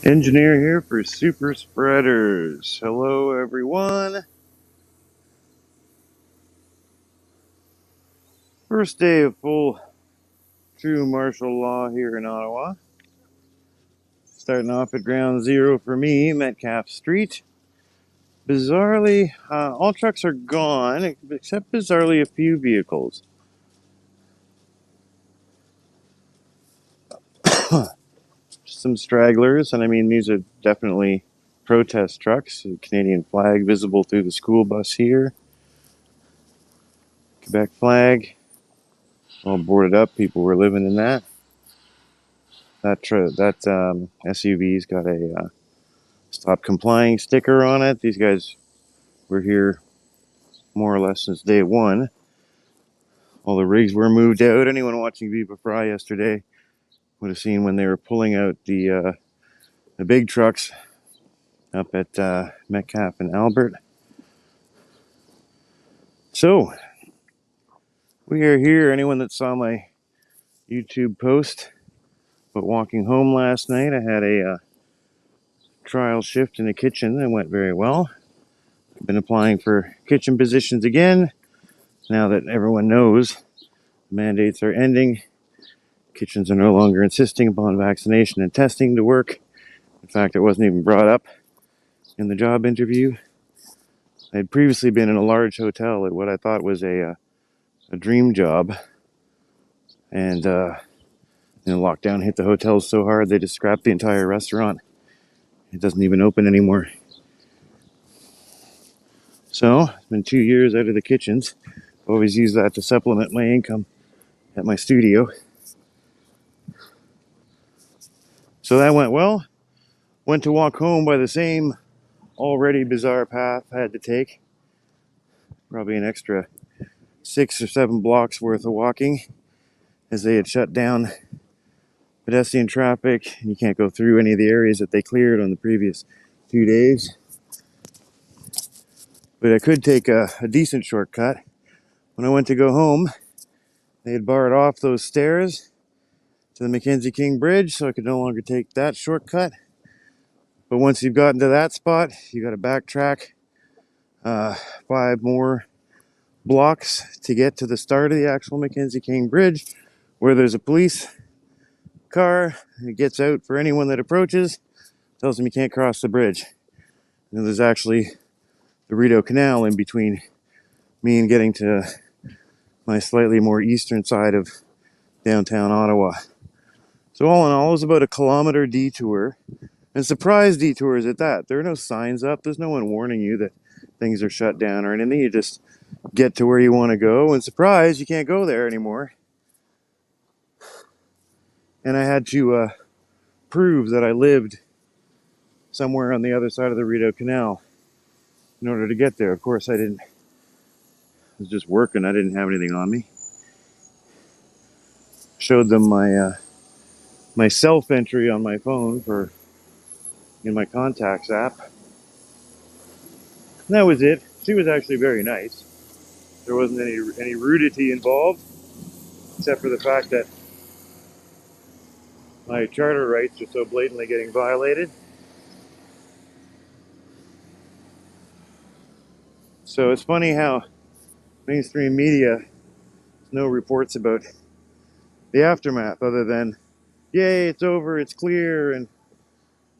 Engineer here for SuperSpreaders. Hello, everyone. First day of full true martial law here in Ottawa. Starting off at ground zero for me, Metcalf Street. Bizarrely, all trucks are gone, except bizarrely a few vehicles. Some stragglers, and I mean, these are definitely protest trucks. A Canadian flag visible through the school bus here. Quebec flag, all boarded up. People were living in that. That SUV's got a stop complying sticker on it. These guys were here more or less since day one. All the rigs were moved out. Anyone watching Viva Fry yesterday would have seen when they were pulling out the big trucks up at Metcalf and Albert. So we are here. Anyone that saw my YouTube post about walking home last night, I had a trial shift in the kitchen that went very well. I've been applying for kitchen positions again now that everyone knows mandates are ending. Kitchens are no longer insisting upon vaccination and testing to work. In fact, it wasn't even brought up in the job interview. I had previously been in a large hotel at what I thought was a dream job. And lockdown hit the hotels so hard they just scrapped the entire restaurant. It doesn't even open anymore. So, it's been 2 years out of the kitchens. I've always used that to supplement my income at my studio. So that went well. Went to walk home by the same already bizarre path I had to take. Probably an extra 6 or 7 blocks worth of walking, as they had shut down pedestrian traffic and you can't go through any of the areas that they cleared on the previous 2 days. But I could take a decent shortcut. When I went to go home, they had barred off those stairs to the Mackenzie King Bridge, so I could no longer take that shortcut. But once you've gotten to that spot, you got to backtrack 5 more blocks to get to the start of the actual Mackenzie King Bridge, where there's a police car. It gets out for anyone that approaches, tells them you can't cross the bridge. And there's actually the Rideau Canal in between me and getting to my slightly more eastern side of downtown Ottawa. So all in all, it was about a kilometer detour, and surprise detours at that. There are no signs up. There's no one warning you that things are shut down or anything. You just get to where you want to go, and surprise, you can't go there anymore. And I had to prove that I lived somewhere on the other side of the Rideau Canal in order to get there. Of course, I didn't. I was just working. I didn't have anything on me. Showed them my self entry on my phone in my contacts app. And that was it. She was actually very nice. There wasn't any rudity involved, except for the fact that my charter rights are so blatantly getting violated. So it's funny how mainstream media no reports about the aftermath other than, yay, it's over, it's clear, and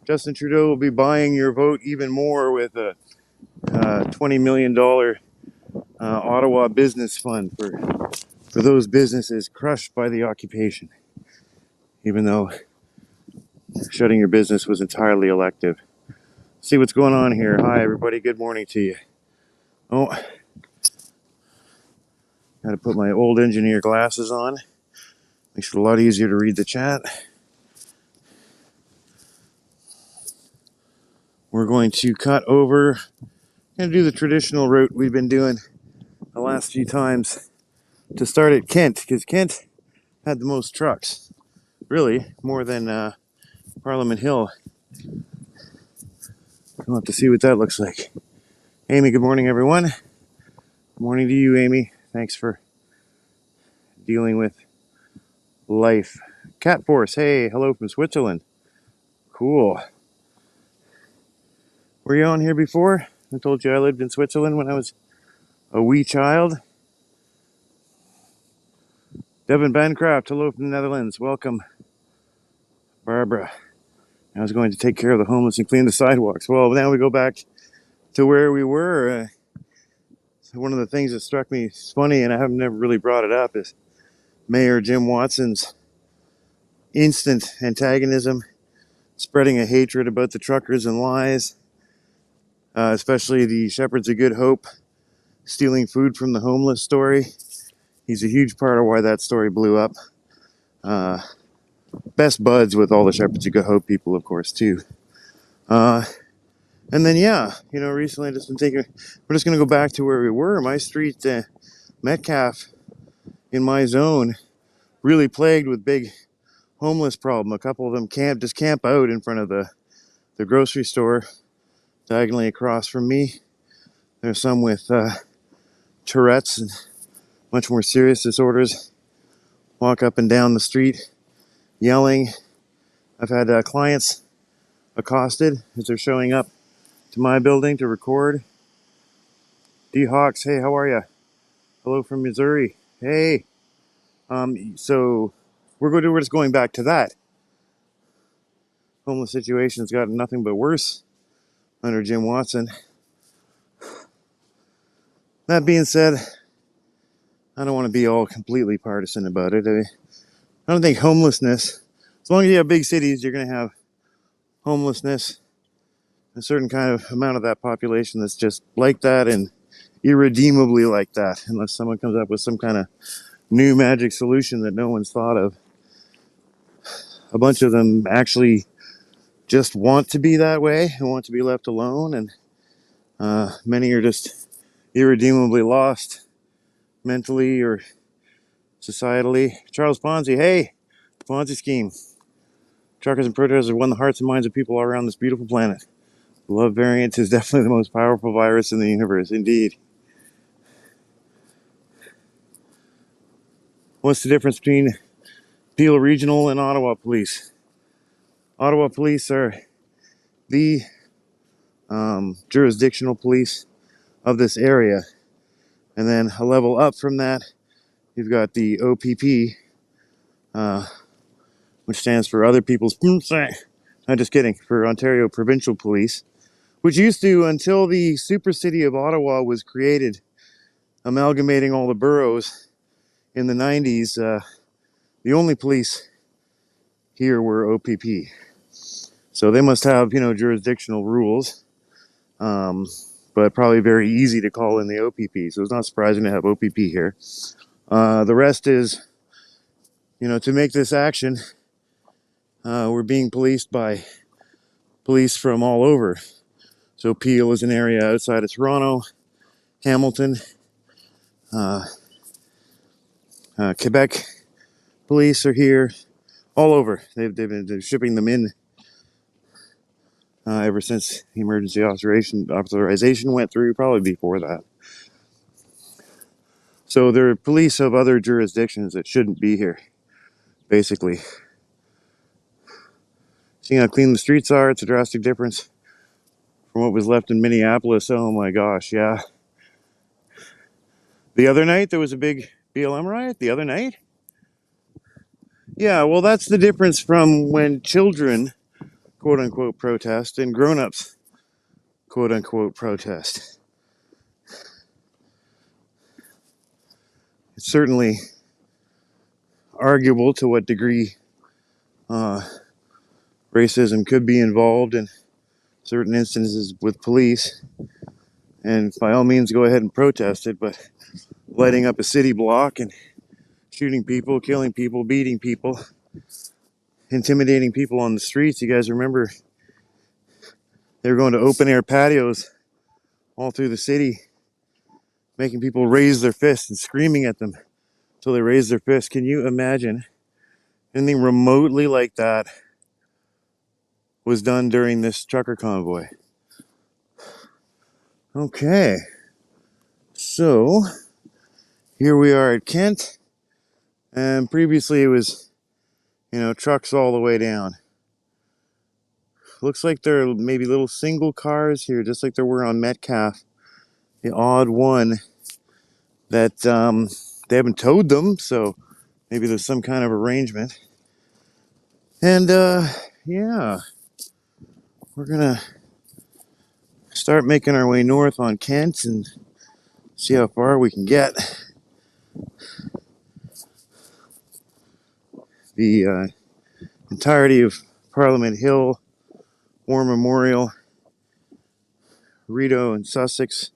Justin Trudeau will be buying your vote even more with a $20 million Ottawa business fund for those businesses crushed by the occupation, even though shutting your business was entirely elective. See what's going on here. Hi, everybody. Good morning to you. Oh, got to put my old engineer glasses on. Makes it a lot easier to read the chat. We're going to cut over and do the traditional route we've been doing the last few times to start at Kent, because Kent had the most trucks, really, more than Parliament Hill. We'll have to see what that looks like. Amy, good morning, everyone. Good morning to you, Amy. Thanks for dealing with life. Cat Force, hey, hello from Switzerland. Cool. Were you on here before? I told you I lived in Switzerland when I was a wee child. Devin Bancroft, hello from the Netherlands. Welcome. Barbara, I was going to take care of the homeless and clean the sidewalks. Well, now we go back to where we were. One of the things that struck me funny, and I have never really brought it up, is Mayor Jim Watson's instant antagonism, spreading a hatred about the truckers and lies, especially the Shepherds of Good Hope stealing food from the homeless story. He's a huge part of why that story blew up. Best buds with all the Shepherds of Good Hope people, of course, too. And then, recently I just been thinking, we're just going to go back to where we were. My street, Metcalf, in my zone, really plagued with big homeless problem. A couple of them camp out in front of the grocery store diagonally across from me. There's some with Tourette's and much more serious disorders. Walk up and down the street yelling. I've had clients accosted as they're showing up to my building to record. D Hawks, hey, how are you? Hello from Missouri. Hey. So we're just going back to that. Homeless situation's gotten nothing but worse under Jim Watson. That being said, I don't want to be all completely partisan about it. I don't think homelessness, as long as you have big cities, you're going to have homelessness, a certain kind of amount of that population that's just like that and irredeemably like that, unless someone comes up with some kind of new magic solution that no one's thought of. A bunch of them actually just want to be that way and want to be left alone, and many are just irredeemably lost mentally or societally. Charles Ponzi, hey, Ponzi scheme. Truckers and protesters have won the hearts and minds of people all around this beautiful planet. The love variant is definitely the most powerful virus in the universe, indeed. What's the difference between Peel Regional and Ottawa Police? Ottawa Police are the jurisdictional police of this area. And then a level up from that, you've got the OPP, which stands for Other People's... I'm just kidding, for Ontario Provincial Police, which used to, until the super city of Ottawa was created, amalgamating all the boroughs in the 90s, the only police here were OPP. So they must have, jurisdictional rules, but probably very easy to call in the OPP. So it's not surprising to have OPP here. The rest is, to make this action, we're being policed by police from all over. So Peel is an area outside of Toronto, Hamilton, Quebec police are here, all over. They've been shipping them in ever since the emergency authorization went through, probably before that. So there are police of other jurisdictions that shouldn't be here, basically. Seeing how clean the streets are, it's a drastic difference from what was left in Minneapolis. Oh my gosh, yeah. The other night, there was a big BLM riot. The other night? Yeah, well, that's the difference from when children, quote unquote, protest and grown ups, quote unquote, protest. It's certainly arguable to what degree racism could be involved in certain instances with police. And by all means, go ahead and protest it, but lighting up a city block and shooting people, killing people, beating people, intimidating people on the streets. You guys remember they were going to open air patios all through the city, making people raise their fists and screaming at them until they raised their fists. Can you imagine anything remotely like that was done during this trucker convoy? Okay, so here we are at Kent, and previously it was, trucks all the way down. looks like there are maybe little single cars here, just like there were on Metcalf. The odd one that they haven't towed them, so maybe there's some kind of arrangement. And yeah, we're gonna start making our way north on Kent and see how far we can get. The entirety of Parliament Hill, War Memorial, Rideau, and Sussex,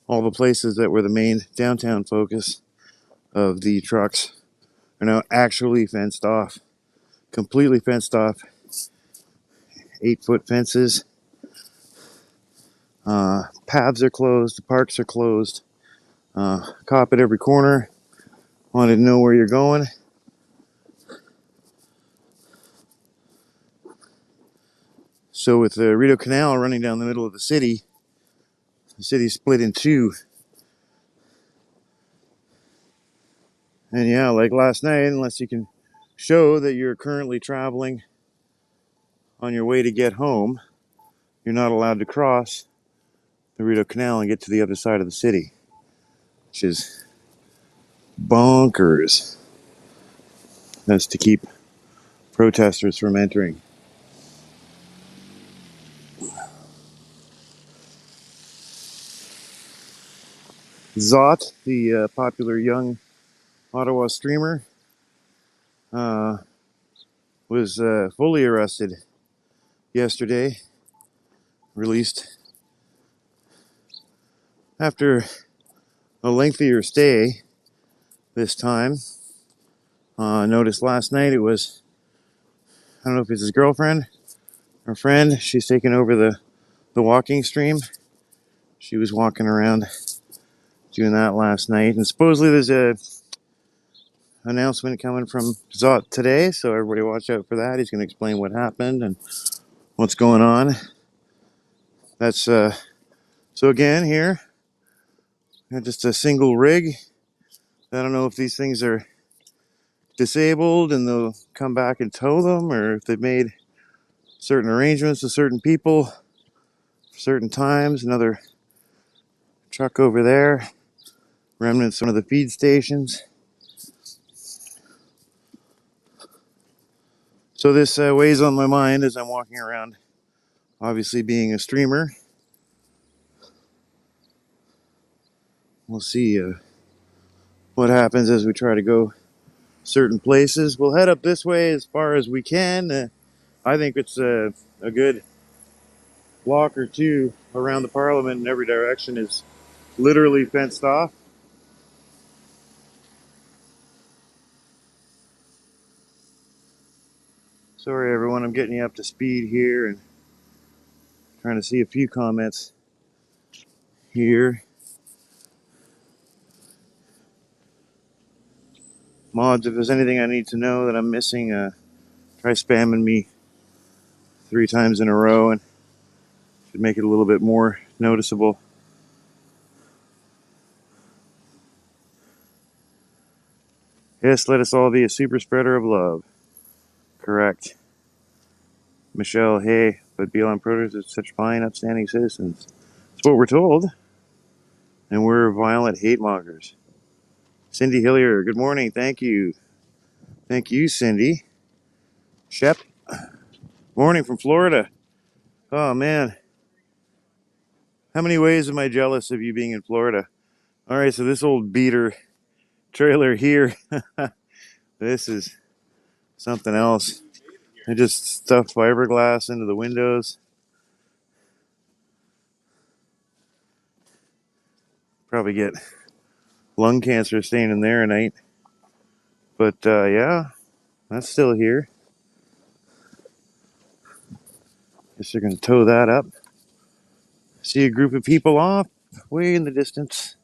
all the places that were the main downtown focus of the trucks, are now actually fenced off, completely fenced off. 8-foot fences. Paths are closed, the parks are closed. Cop at every corner. Wanted to know where you're going. So with the Rideau Canal running down the middle of the city's split in two. And yeah, like last night, unless you can show that you're currently traveling on your way to get home, you're not allowed to cross the Rideau Canal and get to the other side of the city, which is bonkers. That's to keep protesters from entering. Zot, the popular young Ottawa streamer, was fully arrested yesterday, released after a lengthier stay this time. Noticed last night it was, I don't know if it's his girlfriend or friend. She's taken over the walking stream. She was walking around doing that last night. And supposedly there's a announcement coming from Zot today, so everybody watch out for that. He's going to explain what happened and what's going on. That's so again here, just a single rig. I don't know if these things are disabled and they'll come back and tow them, or if they've made certain arrangements with certain people for certain times. Another truck over there, remnants of one of the feed stations. So this weighs on my mind as I'm walking around, obviously being a streamer. We'll see what happens as we try to go certain places. We'll head up this way as far as we can. I think it's a good block or two around the Parliament in every direction is literally fenced off. Sorry everyone, I'm getting you up to speed here and trying to see a few comments here. Mods, if there's anything I need to know that I'm missing, try spamming me 3 times in a row and should make it a little bit more noticeable. Yes, let us all be a super spreader of love. Correct. Michelle, hey, but BLM protesters are such fine, upstanding citizens. That's what we're told. And we're violent hate mongers. Cindy Hillier, good morning. Thank you. Thank you, Cindy. Shep, morning from Florida. Oh, man. How many ways am I jealous of you being in Florida? All right, so this old beater trailer here, this is something else. I just stuffed fiberglass into the windows. Probably get lung cancer staying in there at night. But yeah, that's still here. Guess they're going to tow that up. See a group of people off way in the distance.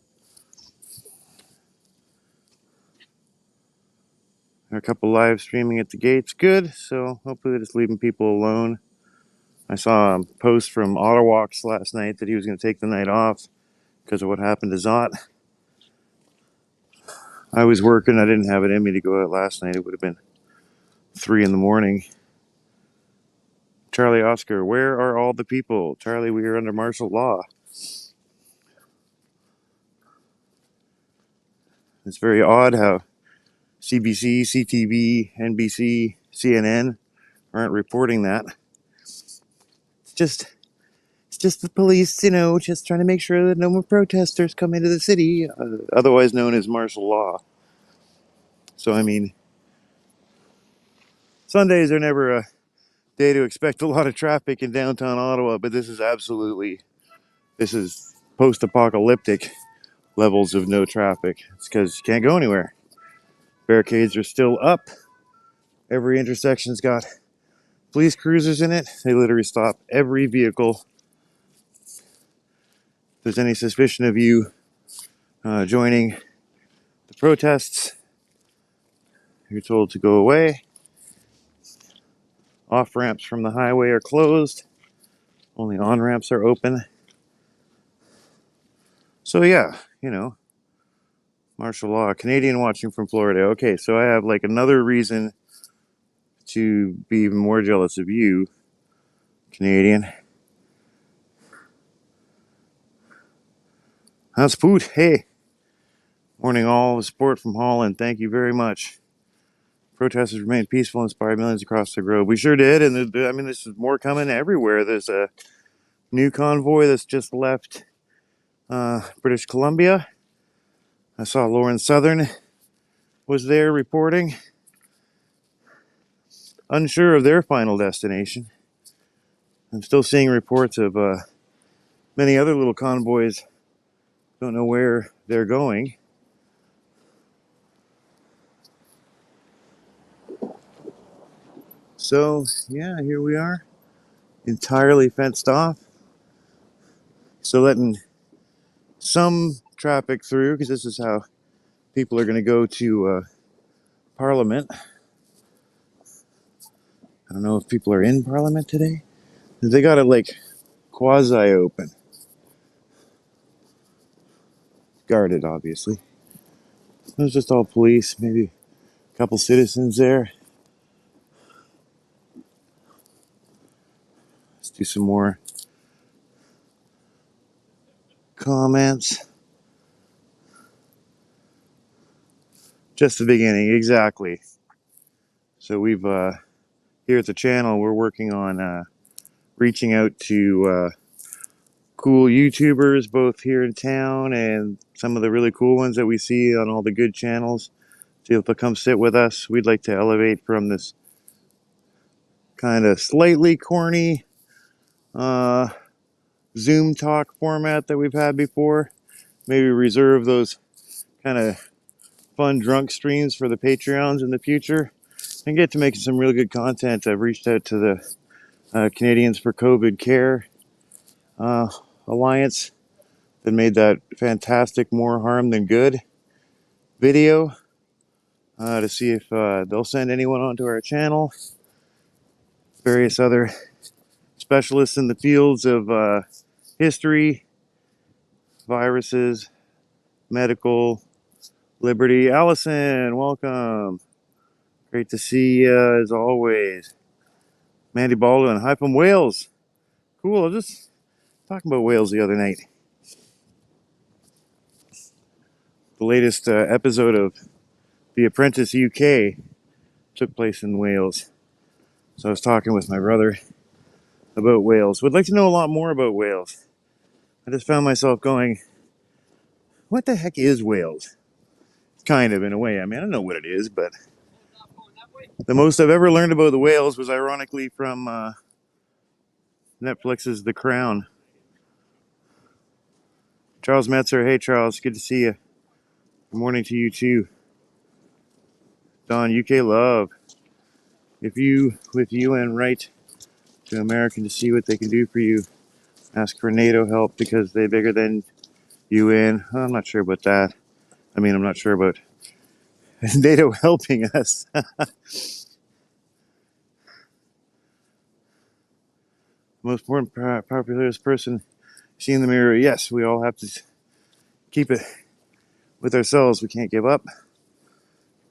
There are a couple live streaming at the gates. Good. So hopefully they're just leaving people alone. I saw a post from Ottawa last night that he was going to take the night off because of what happened to Zot. I was working. I didn't have it in me to go out last night. It would have been 3 in the morning. Charlie Oscar, where are all the people? Charlie, we are under martial law. It's very odd how CBC, CTV, NBC, CNN aren't reporting that. It's just the police, just trying to make sure that no more protesters come into the city, otherwise known as martial law. So, I mean, Sundays are never a day to expect a lot of traffic in downtown Ottawa, but this is post-apocalyptic levels of no traffic. It's because you can't go anywhere. Barricades are still up. Every intersection's got police cruisers in it. They literally stop every vehicle. If there's any suspicion of you joining the protests, you're told to go away. Off-ramps from the highway are closed. Only on-ramps are open. So yeah, martial law. Canadian watching from Florida. Okay, so I have like another reason to be even more jealous of you, Canadian. That's food. Hey. Morning all. Support from Holland. Thank you very much. Protesters remained peaceful and inspired millions across the globe. We sure did. And this is more coming everywhere. There's a new convoy that's just left British Columbia. I saw Lauren Southern was there reporting. Unsure of their final destination. I'm still seeing reports of many other little convoys. Don't know where they're going. So, yeah, here we are. Entirely fenced off. So letting some traffic through, because this is how people are going to go to Parliament. I don't know if people are in Parliament today. They got it like quasi-open. Guarded, obviously. It was just all police, maybe a couple citizens there. Let's do some more comments. Just the beginning, exactly. So we've, here at the channel, we're working on reaching out to cool YouTubers, both here in town and some of the really cool ones that we see on all the good channels. See if they'll come sit with us. We'd like to elevate from this kind of slightly corny Zoom talk format that we've had before. Maybe reserve those kind of fun drunk streams for the Patreons in the future and get to making some really good content. I've reached out to the Canadians for COVID Care Alliance that made that fantastic More Harm Than Good video to see if they'll send anyone onto our channel. Various other specialists in the fields of history, viruses, medical, liberty. Allison, welcome. Great to see you as always. Mandy Baldwin, hi from Wales. Cool, I was just talking about Wales the other night. The latest episode of The Apprentice UK took place in Wales. So I was talking with my brother about Wales. Would like to know a lot more about Wales. I just found myself going, what the heck is Wales? Kind of, in a way. I mean, I don't know what it is, but the most I've ever learned about the Wales was ironically from Netflix's The Crown. Charles Metzer, hey Charles, good to see you. Good morning to you too. Don, UK love. If you, with UN, write to American to see what they can do for you, ask for NATO help because they're bigger than UN. I'm not sure about that. I mean, I'm not sure about NATO helping us. Most important, popularist person see in the mirror. Yes, we all have to keep it with ourselves. We can't give up.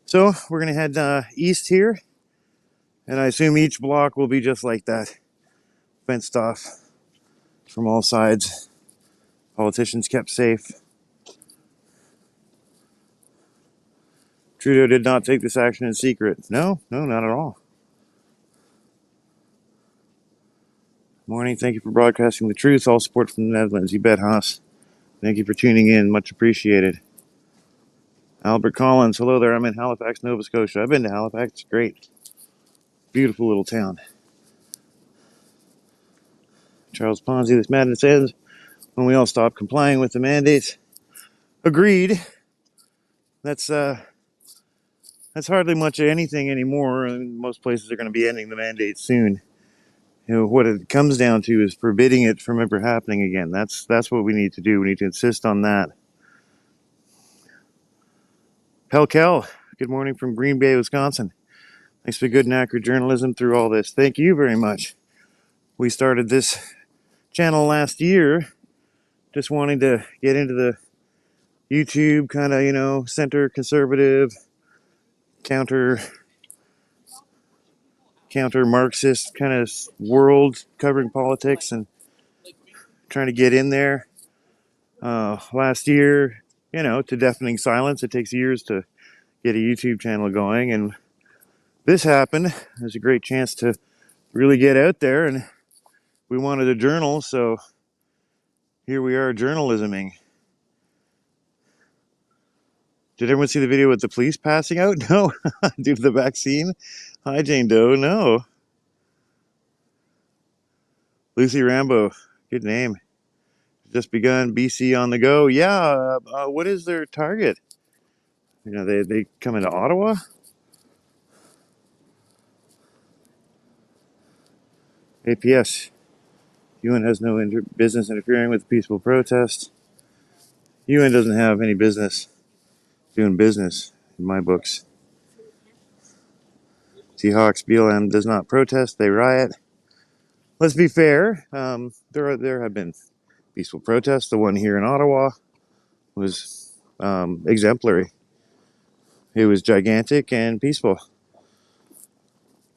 So we're going to head east here. And I assume each block will be just like that. fenced off from all sides. Politicians kept safe. Trudeau did not take this action in secret. No, not at all. Morning, thank you for broadcasting the truth. All support from the Netherlands. You bet, Haas. Thank you for tuning in. Much appreciated. Albert Collins, hello there. I'm in Halifax, Nova Scotia. I've been to Halifax. It's great. Beautiful little town. Charles Ponzi, this madness ends when we all stop complying with the mandates. Agreed. That's hardly much of anything anymore. I mean, most places are going to be ending the mandate soon. What it comes down to is forbidding it from ever happening again. That's what we need to do. We need to insist on that. Pelkel, good morning from Green Bay, Wisconsin. Thanks for good and accurate journalism through all this. Thank you very much. We started this channel last year, just wanting to get into the YouTube kind of, center conservative, counter Marxist kind of world, covering politics and trying to get in there. Last year, to deafening silence. It takes years to get a YouTube channel going, and this happened. There's a great chance to really get out there, and we wanted a journal, so here we are journalisming. Did everyone see the video with the police passing out? No. Due to the vaccine? Hi, Jane Doe. No. Lucy Rambo. Good name. Just begun. BC on the go. Yeah. What is their target? They come into Ottawa? APS. UN has no business interfering with the peaceful protest. UN doesn't have any business doing business in my books. Seahawks, BLM does not protest, they riot. Let's be fair. There have been peaceful protests. The one here in Ottawa was exemplary. It was gigantic and peaceful.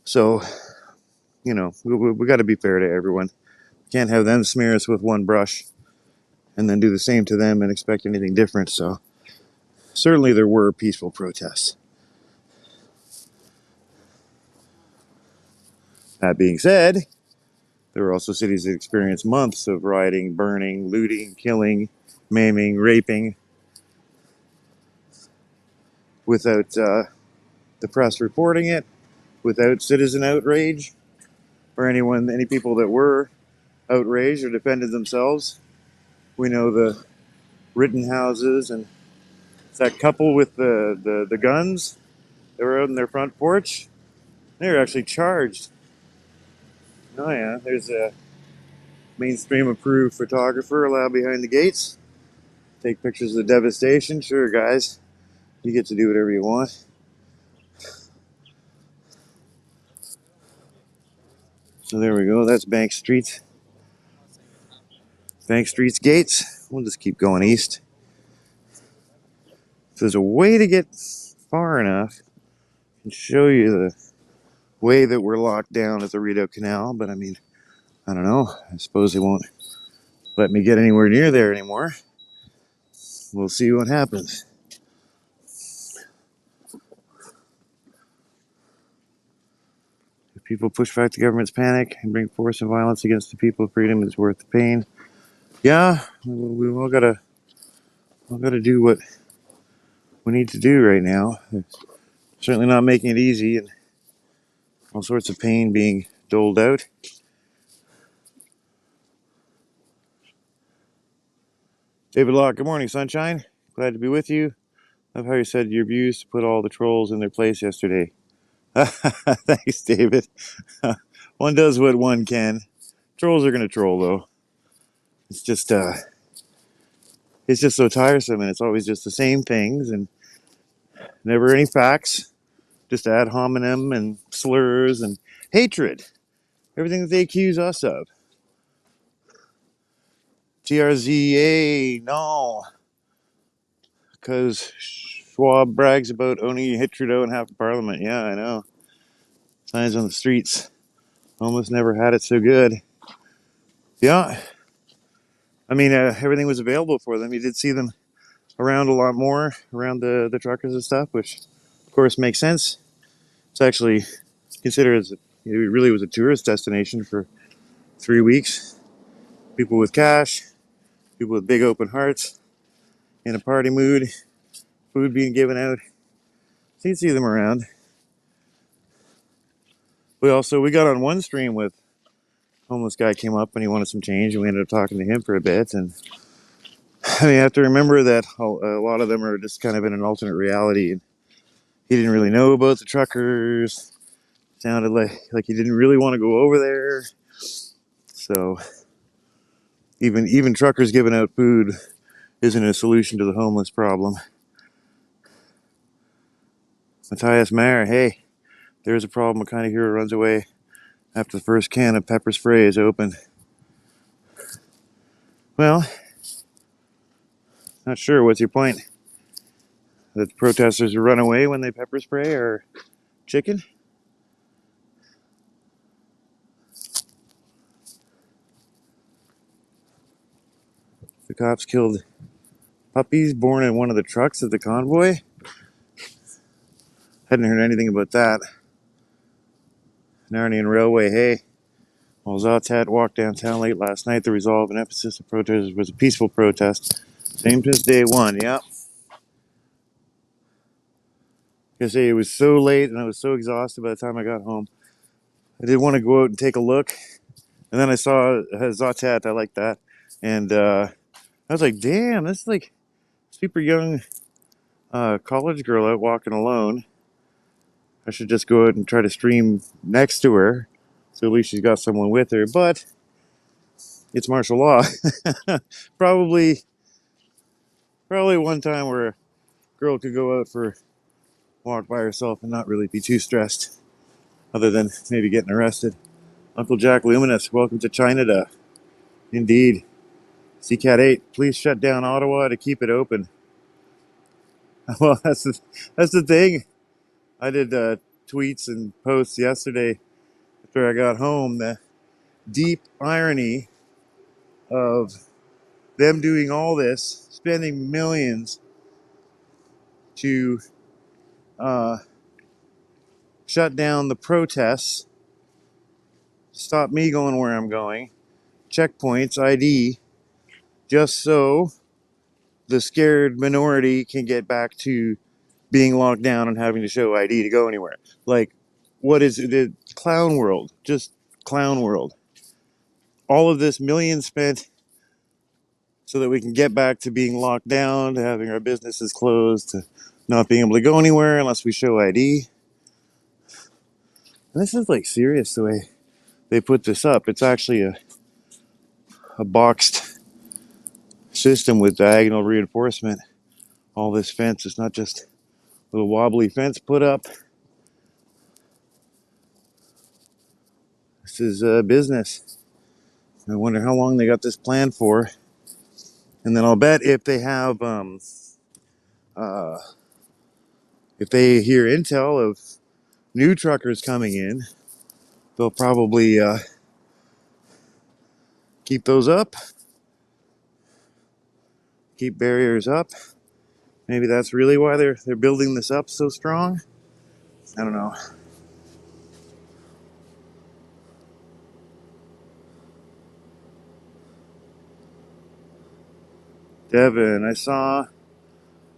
So, we got to be fair to everyone. Can't have them smear us with one brush and then do the same to them and expect anything different. So, certainly there were peaceful protests. That being said, there were also cities that experienced months of rioting, burning, looting, killing, maiming, raping, without the press reporting it, without citizen outrage, or any people that were outraged or defended themselves. We know the Rittenhouses and that couple with the guns. They were out on their front porch. They were actually charged. Oh yeah, there's a mainstream approved photographer allowed behind the gates. Take pictures of the devastation. Sure, guys, you get to do whatever you want. So there we go. That's Bank Street. Bank Street's gates. We'll just keep going east. If there's a way to get far enough, I can show you the way that we're locked down at the Rideau Canal, but I don't know. I suppose they won't let me get anywhere near there anymore. We'll see what happens. If people push back the government's panic and bring force and violence against the people, freedom is worth the pain. Yeah, we all gotta do what we need to do right now. It's certainly not making it easy, and all sorts of pain being doled out. David Locke, good morning, sunshine. Glad to be with you. Love how you said your views to put all the trolls in their place yesterday. Thanks, David. One does what one can. Trolls are gonna troll, though. It's just so tiresome, and it's always just the same things, and never any facts. Just ad hominem and slurs and hatred. Everything that they accuse us of. TRZA, no. Because Schwab brags about only hit Trudeau in half of Parliament. Yeah, I know. Signs on the streets. Almost never had it so good. Yeah, I mean, everything was available for them. You did see them around a lot more, around the truckers and stuff, which of course makes sense. It's actually considered as it really was a tourist destination for 3 weeks. People with cash, people with big open hearts, in a party mood, food being given out. So you'd see them around. We got on one stream with a homeless guy came up and he wanted some change, and we ended up talking to him for a bit. And I mean, you have to remember that a lot of them are just kind of in an alternate reality. And he didn't really know about the truckers. Sounded like he didn't really want to go over there. So even truckers giving out food isn't a solution to the homeless problem. Matthias Mayer, hey, there's a problem. A kind of hero runs away after the first can of pepper spray is opened. Well, not sure. What's your point? That the protesters run away when they pepper spray or chicken? The cops killed puppies born in one of the trucks of the convoy? Hadn't heard anything about that. Narnian Railway, hey. While Zotat walked downtown late last night, the resolve and emphasis of protesters was a peaceful protest. Same since day one, yeah. I say it was so late and I was so exhausted by the time I got home. I did want to go out and take a look. And then I saw Zotat, I like that. And I was like, damn, this is like super young college girl out walking alone. I should just go out and try to stream next to her, so at least she's got someone with her. But it's martial law. probably one time where a girl could go out for a walk by herself and not really be too stressed, other than maybe getting arrested. Uncle Jack Luminous, welcome to China. Indeed. CCAT 8, please shut down Ottawa to keep it open. Well, that's the thing. I did tweets and posts yesterday after I got home. The deep irony of them doing all this, spending millions to shut down the protests, stop me going where I'm going, checkpoints, ID, just so the scared minority can get back to being locked down and having to show ID to go anywhere. Like, what is it? The clown world, just clown world. All of this millions spent so that we can get back to being locked down, to having our businesses closed, to not being able to go anywhere unless we show ID. And this is like serious the way they put this up. It's actually a boxed system with diagonal reinforcement. All this fence is not just a little wobbly fence put up. This is business. I wonder how long they got this planned for. And then I'll bet if they have, if they hear intel of new truckers coming in, they'll probably keep those up, keep barriers up. Maybe that's really why they're building this up so strong. I don't know. Devin, I saw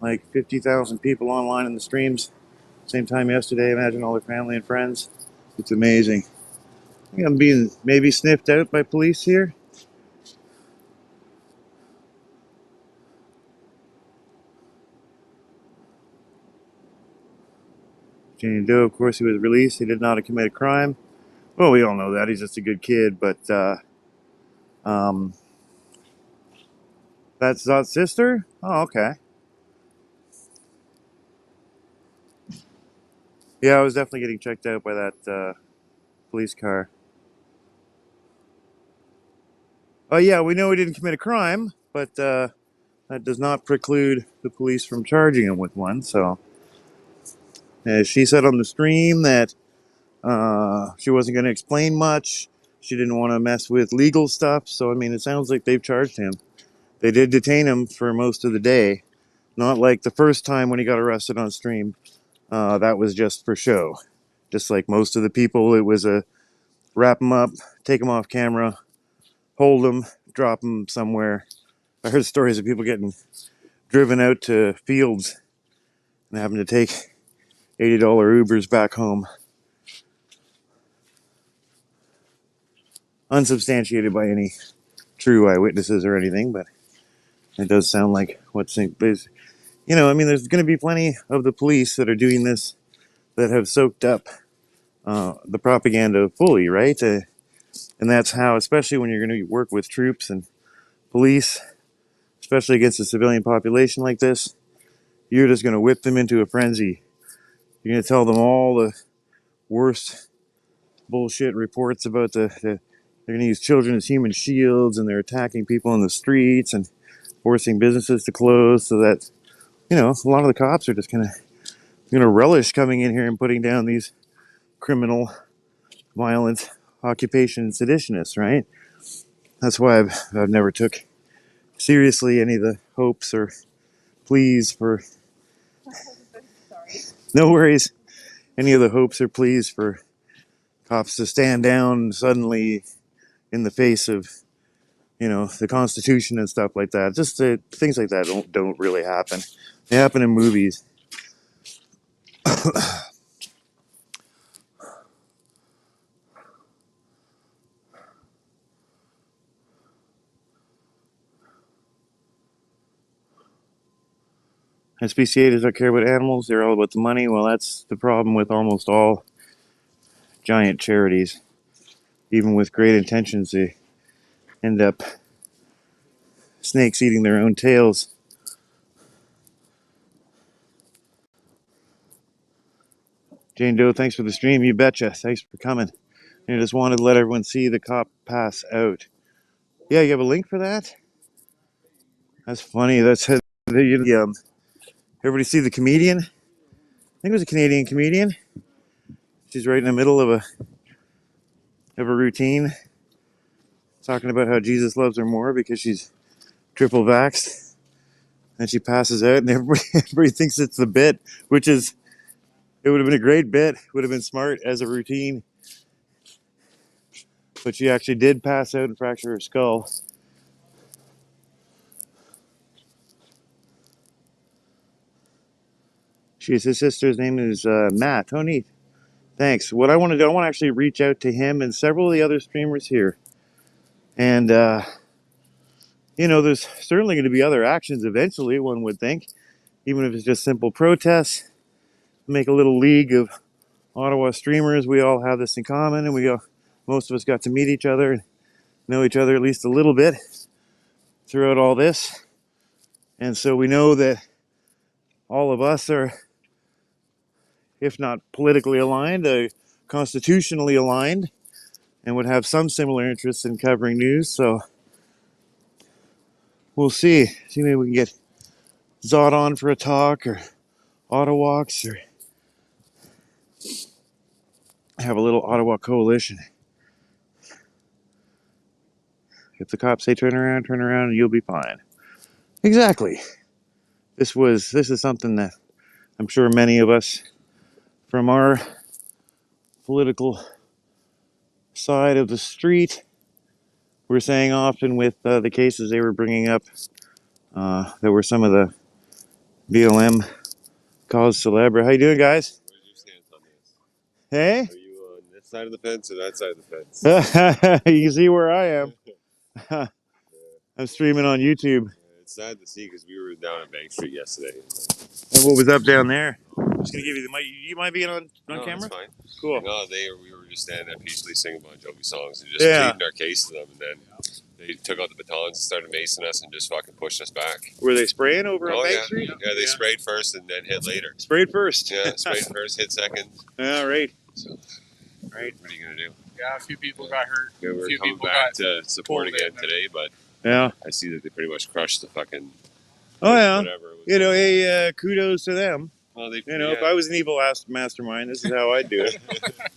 like 50,000 people online in the streams same time yesterday. Imagine all their family and friends. It's amazing. I think I'm being maybe sniffed out by police here. Jane Doe, of course, he was released. He did not commit a crime. Well, we all know that. He's just a good kid. But that's Zot's sister? Oh, okay. Yeah, I was definitely getting checked out by that police car. Oh, yeah, we know he didn't commit a crime, but that does not preclude the police from charging him with one. So she said on the stream that she wasn't going to explain much, she didn't want to mess with legal stuff. So, I mean, it sounds like they've charged him. They did detain him for most of the day. Not like the first time when he got arrested on stream. That was just for show. Just like most of the people, it was a wrap him up, take him off camera, hold him, drop him somewhere. I heard stories of people getting driven out to fields and having to take $80 Ubers back home. Unsubstantiated by any true eyewitnesses or anything, but it does sound like what's, you know, I mean, there's going to be plenty of the police that are doing this that have soaked up the propaganda fully, right? And that's how, especially when you're going to work with troops and police, especially against a civilian population like this, you're just going to whip them into a frenzy. You're going to tell them all the worst bullshit reports about they're going to use children as human shields, and they're attacking people in the streets and forcing businesses to close, so that, you know, a lot of the cops are just going to relish coming in here and putting down these criminal, violent occupation seditionists, right? That's why I've never took seriously any of the hopes or pleas for no worries, any of the hopes or pleas for cops to stand down suddenly in the face of, you know, the Constitution and stuff like that. Just things like that don't really happen. They happen in movies. SPCA does not care about animals. They're all about the money. Well, that's the problem with almost all giant charities. Even with great intentions, they end up snakes eating their own tails. Jane Doe, thanks for the stream. You betcha. Thanks for coming. I just wanted to let everyone see the cop pass out. Yeah, you have a link for that? That's funny. That's everybody see the comedian? I think it was a Canadian comedian. She's right in the middle of a routine, talking about how Jesus loves her more because she's triple vaxxed. And she passes out, and everybody thinks it's the bit, which is, it would have been a great bit. Would have been smart as a routine. But she actually did pass out and fracture her skull. His sister's name is Matt. Oh, neat. Thanks. What I want to do, I want to actually reach out to him and several of the other streamers here. And, you know, there's certainly going to be other actions eventually, one would think. Even if it's just simple protests. Make a little league of Ottawa streamers. We all have this in common, and most of us got to meet each other and know each other at least a little bit throughout all this. And so we know that all of us are, if not politically aligned, constitutionally aligned, and would have some similar interests in covering news. So we'll see. See, maybe we can get Zod on for a talk, or Ottawalks, or have a little Ottawa coalition. If the cops say turn around, and you'll be fine. Exactly. This is something that I'm sure many of us from our political side of the street were saying often with the cases they were bringing up. There were some of the BLM cause célèbre. How you doing, guys? Where's your stance on this? Hey? Are you on this side of the fence or that side of the fence? You can see where I am. Yeah. I'm streaming on YouTube. It's sad to see because we were down at Bank Street yesterday. And what was up down there? I'm just gonna give you the mic. You mind being on No, camera? that's fine. Cool. No, we were just standing there peacefully singing Bon Jovi songs and just pleading our case to them, and then they took out the batons and started macing us and just fucking pushed us back. Were they spraying over on Bank Street? Yeah, they sprayed first and then hit later. Sprayed first. Yeah, sprayed first, hit second. All right. So, right. What are you gonna do? Yeah, a few people got hurt. Yeah, we're a few coming people back got to support again today, but yeah, I see that they pretty much crushed the fucking. Oh yeah. Whatever. You know, hey, kudos to them. Well, you know, if I was an evil mastermind, this is how I'd do it.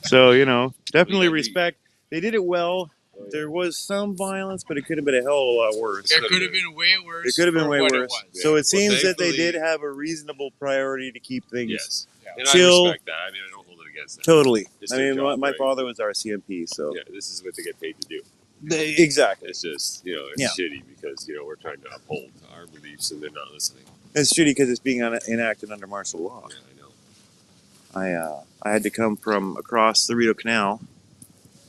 So, you know, definitely respect. They did it well. Oh, yeah. There was some violence, but it could have been a hell of a lot worse. It could have been way worse. It could have been way worse. Yeah. So it seems that they thankfully- did have a reasonable priority to keep things Yes. Yeah. And chill. I respect that. I mean, I don't hold it against them. Totally. It's I their mean, job, my right? father was RCMP, so Yeah, this is what they get paid to do. exactly. It's just, you know, it's Yeah. shitty because, you know, we're trying to uphold our beliefs and they're not listening. It's shitty because it's being enacted under martial law. Yeah, I know. I had to come from across the Rideau Canal,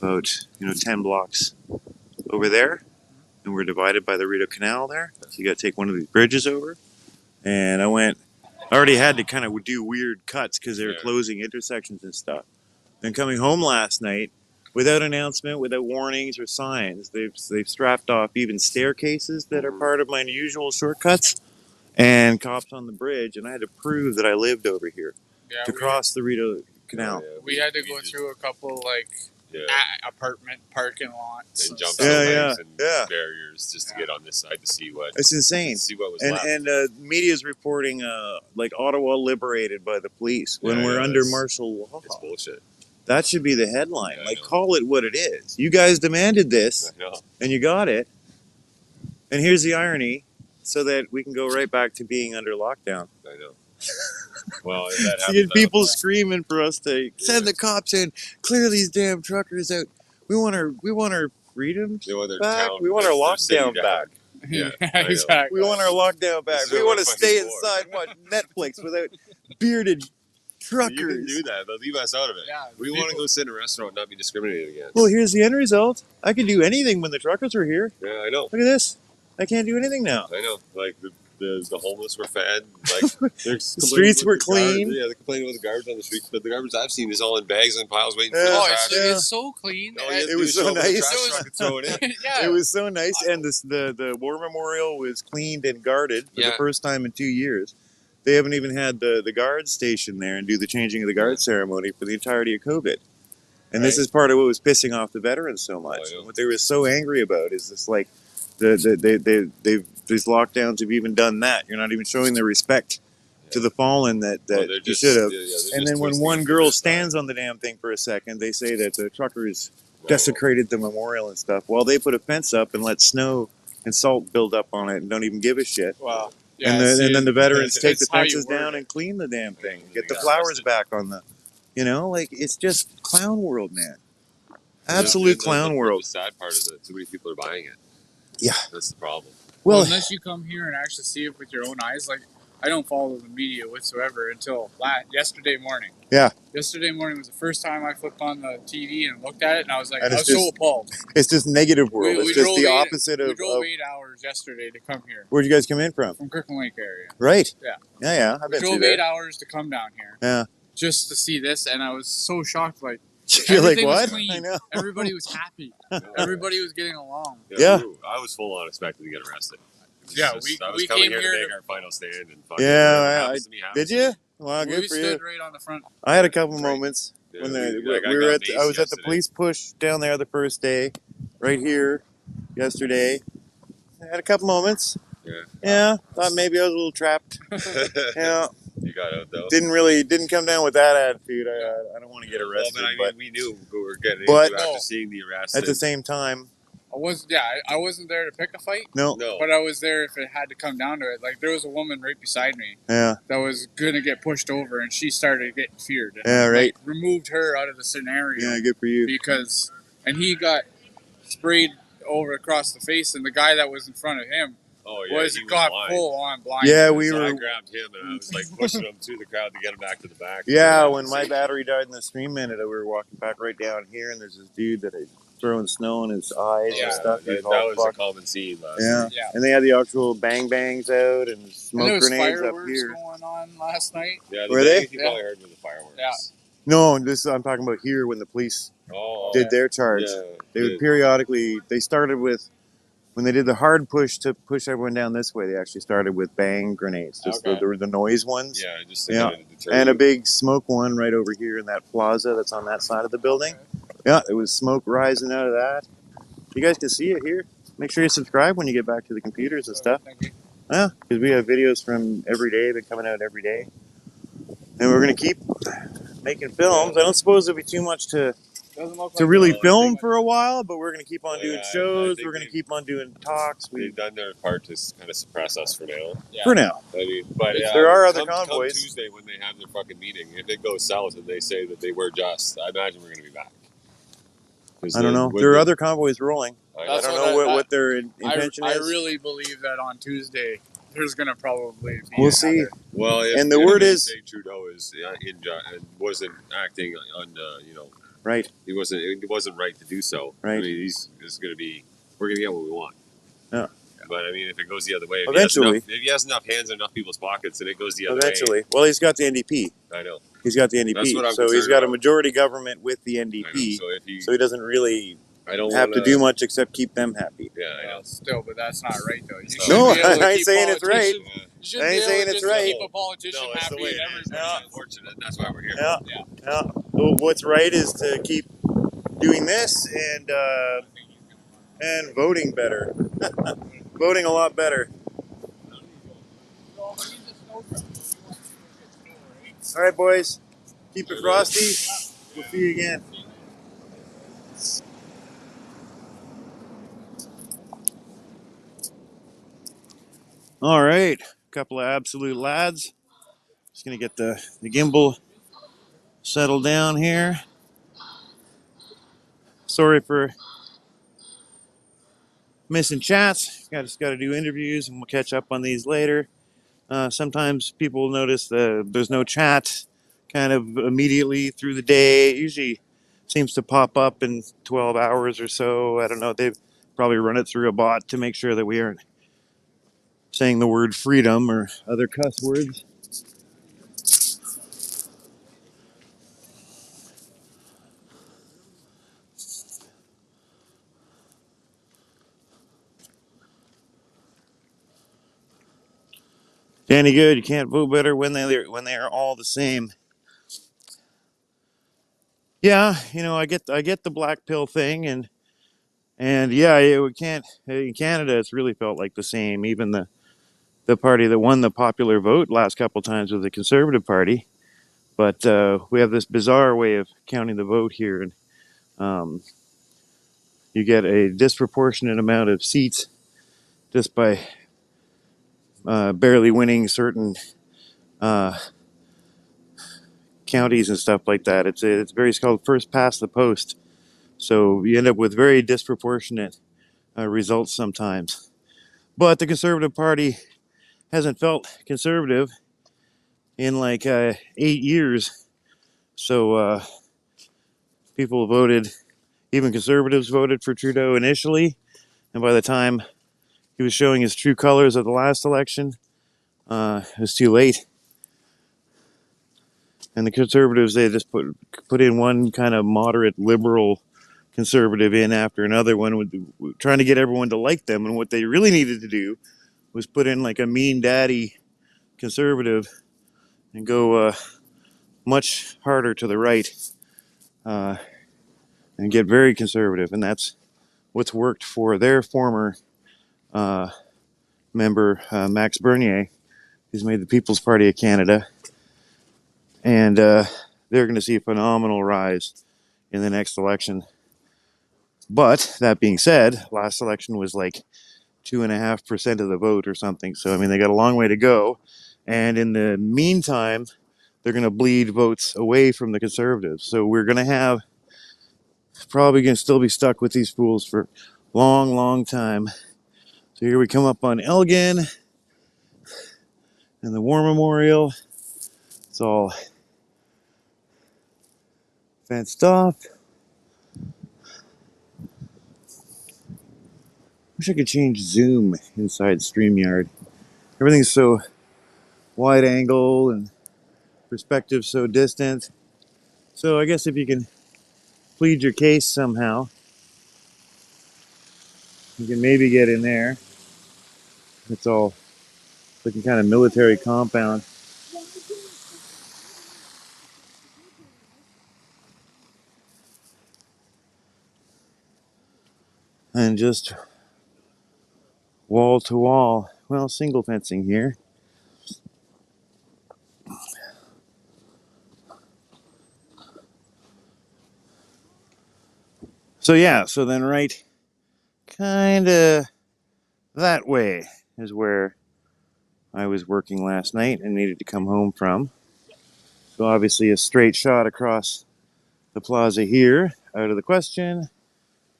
about 10 blocks over there, and we're divided by the Rideau Canal there. So you got to take one of these bridges over, and I already had to kind of do weird cuts because they were Yeah. closing intersections and stuff. Then coming home last night, without announcement, without warnings or signs, they've strapped off even staircases that are part of my usual shortcuts, and cops on the bridge, and I had to prove that I lived over here to cross the Rideau Canal. Oh, yeah. We had to go through a couple apartment parking lots And jump stuff. snowbanks and yeah. barriers just to get on this side to see what It's insane. was And left. media's reporting like Ottawa liberated by the police when Yeah, we're yeah, under it's- martial law. It's bullshit. That should be the headline. Yeah, I Like, know. call it what it is. You guys demanded this, I know. and you got it. And here's the irony, so that we can go right back to being under lockdown. I know. Well, if that So you happens, get people screaming for us to send the cops in, clear these damn truckers out. We want our freedom they want their back. town, We want our their city lockdown down. back. Yeah, I know. exactly. We want our lockdown back. This is We what want to we're stay fighting for. inside and watch Netflix without bearded truckers. You can do that, but leave us out of it. Yeah, We want to go sit in a restaurant and not be discriminated against. Well, here's the end result. I could do anything when the truckers were here. Yeah, I know. Look at this. I can't do anything now. I know. Like the homeless were fed. Like the streets were clean. Yeah, they're complaining about the garbage on the streets, but the garbage I've seen is all in bags and piles waiting for Yeah. the Oh, trash. it's so clean. All you have to It do was is so show up with nice. a trash truck and throw it in. yeah. It was so nice, and the war memorial was cleaned and guarded for the Yeah. first time in 2 years. They haven't even had the guard station there and do the changing of the guard ceremony for the entirety of COVID. And this Right. is part of what was pissing off the veterans so much. Oh, yeah. And what they were so angry about is this, like, these lockdowns have even done that. You're not even showing the respect to the fallen that They're you just- should have. yeah, they're And just then when twisting one it girl for this side. stands on the damn thing for a second, they say that the truckers Well, desecrated the memorial and stuff. Well, they put a fence up and let snow and salt build up on it and don't even give a shit. Wow. and then the veterans take the it's how you fences word down it. and clean the damn thing. Yeah, Get the they got flowers arrested. back on the, like, it's just clown world, man. And Absolute the- clown the world. sad part is that too many people are buying it. Yeah. That's the problem. Well, Well, unless you come here and actually see it with your own eyes, like I don't follow the media whatsoever until yesterday morning. Yeah. Yesterday morning was the first time I flipped on the TV and looked at it, and I was like, And I it's was so just- appalled. it's just negative world. We It's just drove the eight- opposite We of, drove 8 hours yesterday to come here where'd you guys come in from? from Kirkland Lake area. Right. Yeah. Yeah. I've We been through drove there. 8 hours to come down here. Yeah. Just to see this, and I was so shocked. Like You're like, everything was what? clean. I know. Everybody was happy. Everybody was getting along. Yeah. I was full on expecting to get arrested. Yeah, I was we coming came here to here make to- our final stand. And Yeah, whatever I- happens to me happens Did to me. you? Wow, good We for you. stood right on the front. I had a couple Right. moments Yeah, when I we got were at. I was maced at the yesterday. police push down there the first day, right here, yesterday. I had a couple moments. Yeah. Yeah, thought maybe I was a little trapped. Yeah, You got out though. didn't come down with that attitude. I don't want to get arrested, Well, but we knew we were getting But- into after No. seeing the arrest. at the and- same time, I wasn't there to pick a fight, no. no. but I was there if it had to come down to it. Like there was a woman right beside me Yeah, that was gonna get pushed over, and she started getting feared. And, Yeah, right. like, removed her out of the scenario yeah, good for you. because, and he got sprayed over across the face, and the guy that was in front of him Oh yeah, was he was got blind. full on blind. Yeah, we So I were. grabbed him and I was like pushing him through the crowd to get him back to the back. Yeah, when my battery died in the stream minute, we were walking back right down here, and there's this dude that had throwing snow in his eyes Yeah, and stuff. He that, was all that was a fucked. common scene last Yeah. night. Yeah. And they had the actual bang bangs out and And smoke there was grenades up fireworks here. going on last night. Yeah, Were the they? biggest you probably heard were the fireworks. Yeah. No, I'm talking about here when the police Oh, did their charge. yeah. They would periodically. They started with when they did the hard push to push everyone down this way. They actually started with bang grenades, just Okay. the noise ones, Yeah, just to Yeah. kind of deter and a you. big smoke one right over here in that plaza that's on that side of the building. Yeah, it was smoke rising out of that. You guys can see it here. Make sure you subscribe when you get back to the computers and stuff. Thank you. Yeah, because we have videos from every day. They're coming out every day. And we're going to keep making films. I don't suppose there'll be too much to Doesn't look to like really No, I film think- for a while, but we're going to keep on Oh, doing yeah, I shows. think We're going to they've- keep on doing talks. They've done their part to kind of suppress us for now. Yeah. For now. I mean, but yeah, There are other come convoys. Tuesday when they have their fucking meeting, if it goes south and they say that they were just, I imagine we're going to be back. 'Cause I don't know. with There are the- other convoys rolling. I That's don't what know I- what their intention I is. really believe that on Tuesday there's gonna probably be We'll see. another- Well, if, And the if word they is- say Trudeau is and wasn't acting on, Right. it wasn't right to do so. Right. I mean, we're going to get what we want. Yeah. But I mean, if it goes the other way, Eventually. if he has enough hands in enough people's pockets, and it goes the other Eventually. Well, he's got the way. NDP. I know. He's got the That's NDP. what I'm So he's concerned got a about. majority government with the I know. NDP. So if he, So he doesn't really I don't have to wanna- do much except keep them happy. Yeah, I know. Well, still, but that's not right though. You No, should No, be able to I ain't keep saying it's right. politicians- Yeah. You should I ain't be able saying to it's just right. keep a politician No, it's the happy way and it is. everybody. Yeah. It's unfortunate. That's why we're here. Yeah. Yeah. Yeah. Well, what's right is to keep doing this and voting better. Voting a lot better. All right, boys. Keep it frosty. We'll see you again. All right. Couple of absolute lads. Just going to get the gimbal settled down here. Sorry for missing chats. Just got to do interviews, and we'll catch up on these later. Sometimes people notice that there's no chat kind of immediately through the day. It usually seems to pop up in 12 hours or so. I don't know. They've probably run it through a bot to make sure that we aren't saying the word freedom or other cuss words. Danny Good, you can't vote better when they are all the same. Yeah, I get the black pill thing, and yeah, we can't in Canada. It's really felt like the same. Even the party that won the popular vote last couple times was the Conservative Party, but we have this bizarre way of counting the vote here, and you get a disproportionate amount of seats just by barely winning certain counties and stuff like that. It's called first past the post. So you end up with very disproportionate results sometimes. But the Conservative Party hasn't felt conservative in like 8 years. So people voted, even conservatives voted for Trudeau initially. And by the time he was showing his true colors at the last election, it was too late. And the Conservatives, they just put in one kind of moderate liberal conservative in after another one, trying to get everyone to like them. And what they really needed to do was put in like a mean daddy conservative and go much harder to the right and get very conservative. And that's what's worked for their former member, Max Bernier, who's made the People's Party of Canada. And they're going to see a phenomenal rise in the next election. But that being said, last election was like 2.5% of the vote or something. So, I mean, they got a long way to go. And in the meantime, they're going to bleed votes away from the Conservatives. So we're going to probably going to still be stuck with these fools for a long, long time. So here we come up on Elgin and the War Memorial. It's all fenced off. Wish I could change zoom inside StreamYard. Everything's so wide angle and perspective so distant. So I guess if you can plead your case somehow, you can maybe get in there. It's all looking kind of military compound. And just wall to wall. Well, single fencing here. So yeah, so then right kind of that way is where I was working last night and needed to come home from. So obviously a straight shot across the plaza here, out of the question.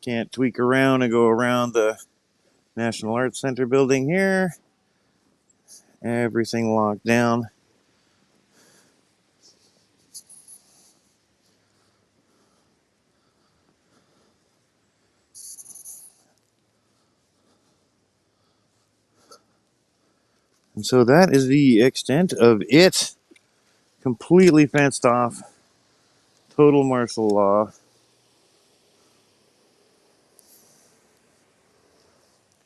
Can't tweak around and go around the National Arts Center building here. Everything locked down. And so that is the extent of it. Completely fenced off. Total martial law.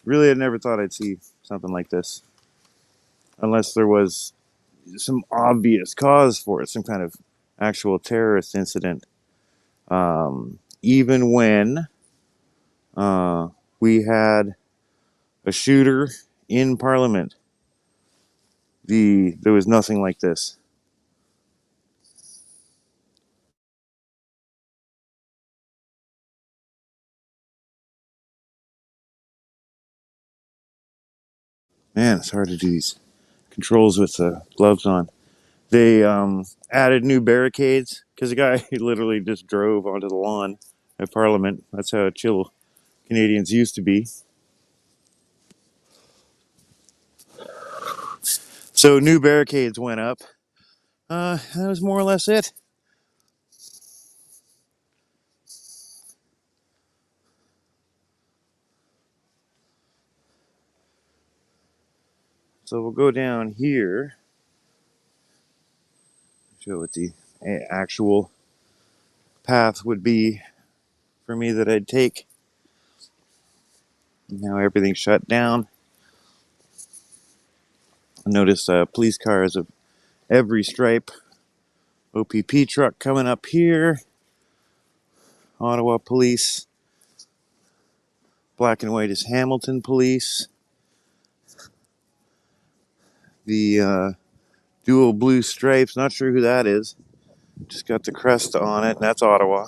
Really, I never thought I'd see something like this. Unless there was some obvious cause for it, some kind of actual terrorist incident. Even when we had a shooter in Parliament, there was nothing like this. Man, it's hard to do these controls with the gloves on. They added new barricades because the guy literally just drove onto the lawn at Parliament. That's how chill Canadians used to be. So new barricades went up. That was more or less it. So we'll go down here. Show what the actual path would be for me that I'd take. Now everything's shut down. I noticed police cars of every stripe. OPP truck coming up here. Ottawa police. Black and white is Hamilton police. The dual blue stripes, not sure who that is. Just got the crest on it, and that's Ottawa.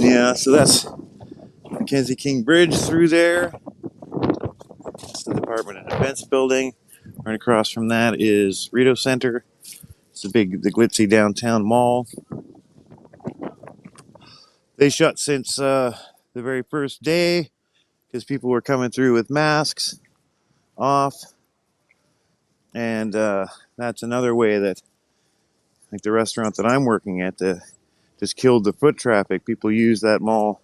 Yeah, so that's Mackenzie King Bridge through there. It's the Department of Defense building. Right across from that is Rito Center. It's the glitzy downtown mall. They shut since the very first day because people were coming through with masks off. And that's another way that, like the restaurant that I'm working at, just killed the foot traffic. People use that mall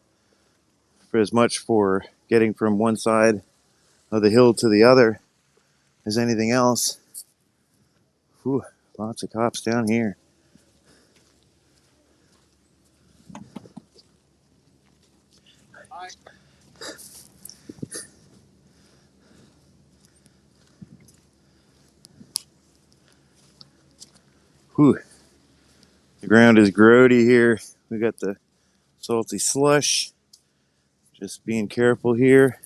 for as much for getting from one side of the hill to the other as anything else. Whew, lots of cops down here. Hi. Whew. The ground is grody here. We got the salty slush. Just being careful here.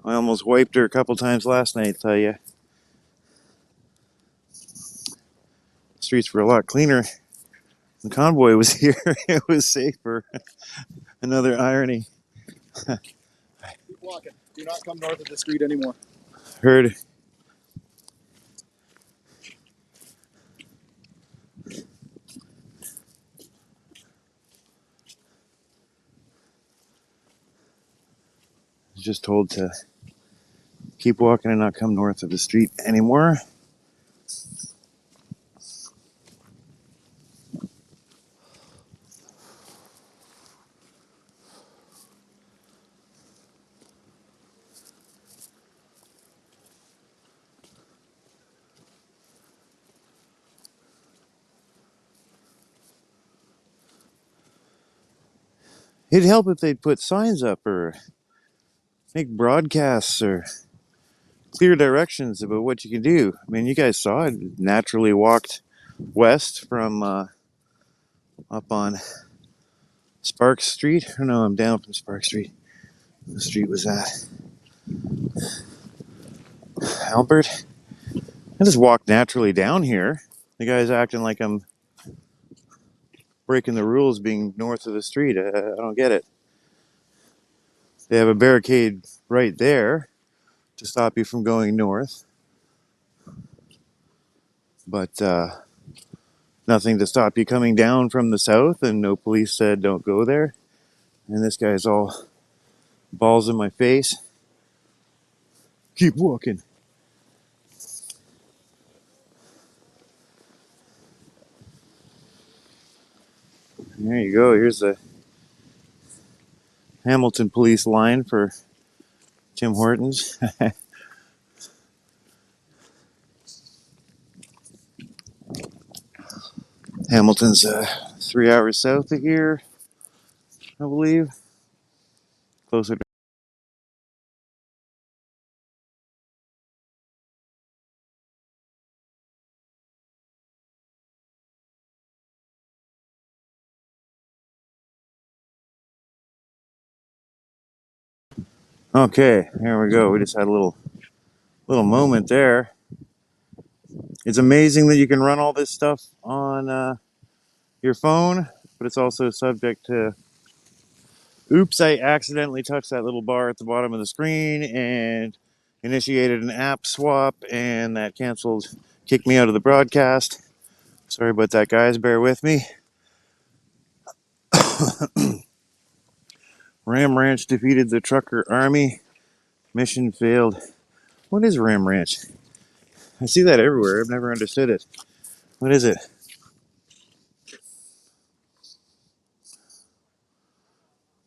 I almost wiped her a couple times last night, tell you. The streets were a lot cleaner. The convoy was here. It was safer. Another irony. Keep walking. Do not come north of the street anymore. Heard. Was just told to keep walking and not come north of the street anymore. It'd help if they'd put signs up or make broadcasts or clear directions about what you can do. I mean, you guys saw it. Naturally walked west from up on Sparks Street. I don't know, I'm down from Sparks Street. The street was at. Albert, I just walked naturally down here. The guy's acting like I'm breaking the rules being north of the street. I don't get it. They have a barricade right there to stop you from going north, but nothing to stop you coming down from the south, and no police said don't go there. And this guy's all balls in my face. Keep walking. There you go. Here's the Hamilton police line for Tim Hortons. Hamilton's 3 hours south of here, I believe. Closer to. Okay, there we go. We just had a little moment there. It's amazing that you can run all this stuff on your phone, but it's also subject to. Oops, I accidentally touched that little bar at the bottom of the screen and initiated an app swap, and that kicked me out of the broadcast. Sorry about that, guys. Bear with me. Ram Ranch defeated the trucker army. Mission failed. What is Ram Ranch? I see that everywhere. I've never understood it. What is it?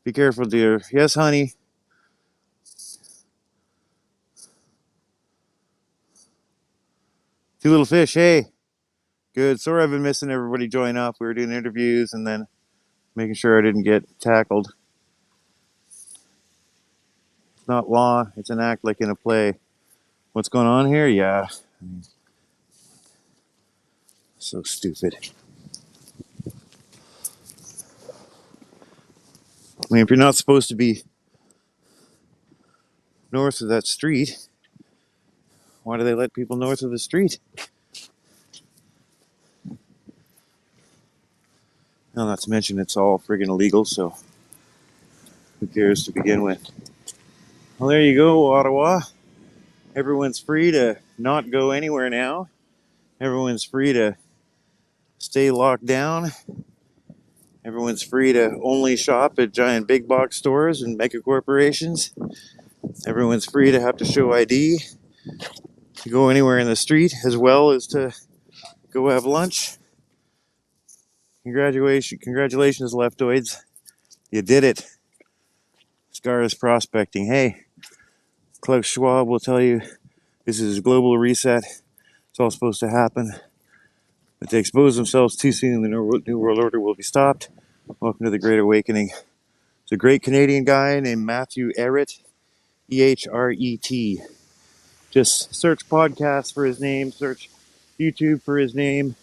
Be careful, dear. Yes, honey. Two little fish. Hey. Good. Sorry I've been missing everybody join up. We were doing interviews and then making sure I didn't get tackled. It's not law. It's an act like in a play. What's going on here? Yeah. So stupid. I mean, if you're not supposed to be north of that street, why do they let people north of the street? Now, not to mention it's all friggin' illegal, so who cares to begin with? Well, there you go, Ottawa. Everyone's free to not go anywhere now. Everyone's free to stay locked down. Everyone's free to only shop at giant big box stores and mega corporations. Everyone's free to have to show ID to go anywhere in the street, as well as to go have lunch. Congratulations, leftoids. You did it. Scars prospecting. Hey, Klaus Schwab will tell you this is a global reset. It's all supposed to happen. If they expose themselves too soon, the New World Order will be stopped. Welcome to the Great Awakening. It's a great Canadian guy named Matthew Ehret, E-H-R-E-T. Just search podcasts for his name, search YouTube for his name.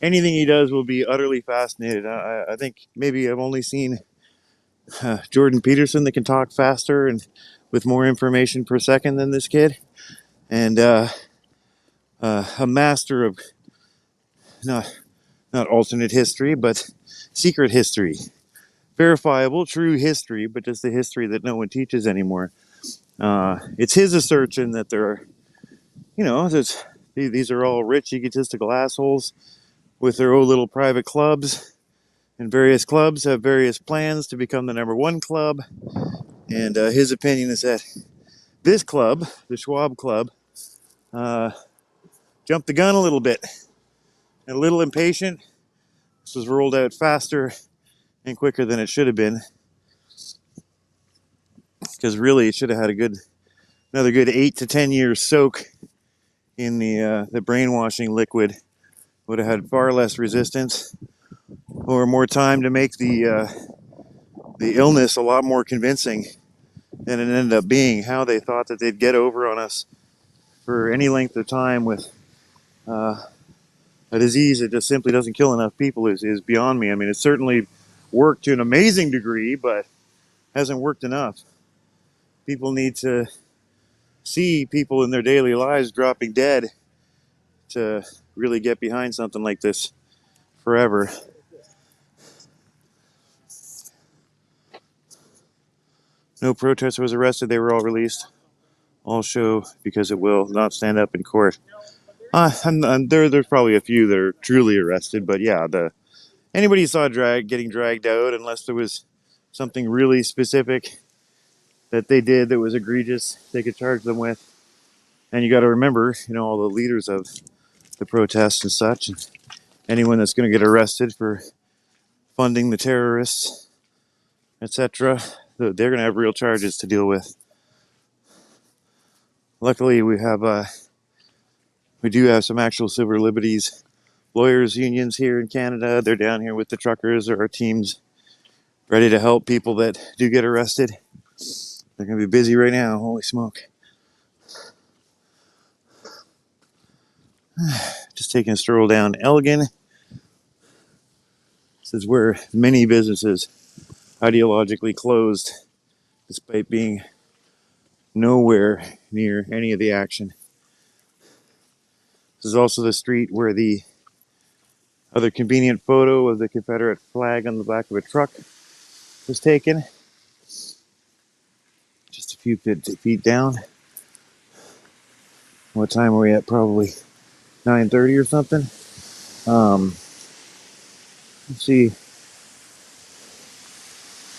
Anything he does will be utterly fascinated. I think maybe I've only seen Jordan Peterson that can talk faster and with more information per second than this kid. And a master of not alternate history, but secret history. Verifiable, true history, but just the history that no one teaches anymore. It's his assertion that there are, these are all rich, egotistical assholes with their own little private clubs, and various clubs have various plans to become the number one club. And his opinion is that this club, the Schwab Club, jumped the gun a little bit, and a little impatient. This was rolled out faster and quicker than it should have been, because really it should have had another good 8 to 10 years soak in the brainwashing liquid. Would have had far less resistance, or more time to make the illness a lot more convincing than it ended up being. How they thought that they'd get over on us for any length of time with a disease that just simply doesn't kill enough people is beyond me. I mean, it certainly worked to an amazing degree, but hasn't worked enough. People need to see people in their daily lives dropping dead to really get behind something like this forever. No protester was arrested. They were all released. All show because it will not stand up in court. There's probably a few that are truly arrested, but yeah, anybody you saw getting dragged out, unless there was something really specific that they did that was egregious, they could charge them with. And you got to remember, all the leaders of the protests and such, and anyone that's going to get arrested for funding the terrorists, etc., they're going to have real charges to deal with. Luckily, we do have some actual civil liberties lawyers unions here in Canada. They're down here with the truckers or our teams ready to help people that do get arrested. They're going to be busy right now. Holy smoke. Just taking a stroll down Elgin. This is where many businesses ideologically closed despite being nowhere near any of the action. This is also the street where the other convenient photo of the Confederate flag on the back of a truck was taken. Just a few feet down. What time are we at? Probably 9:30 or something. Let's see.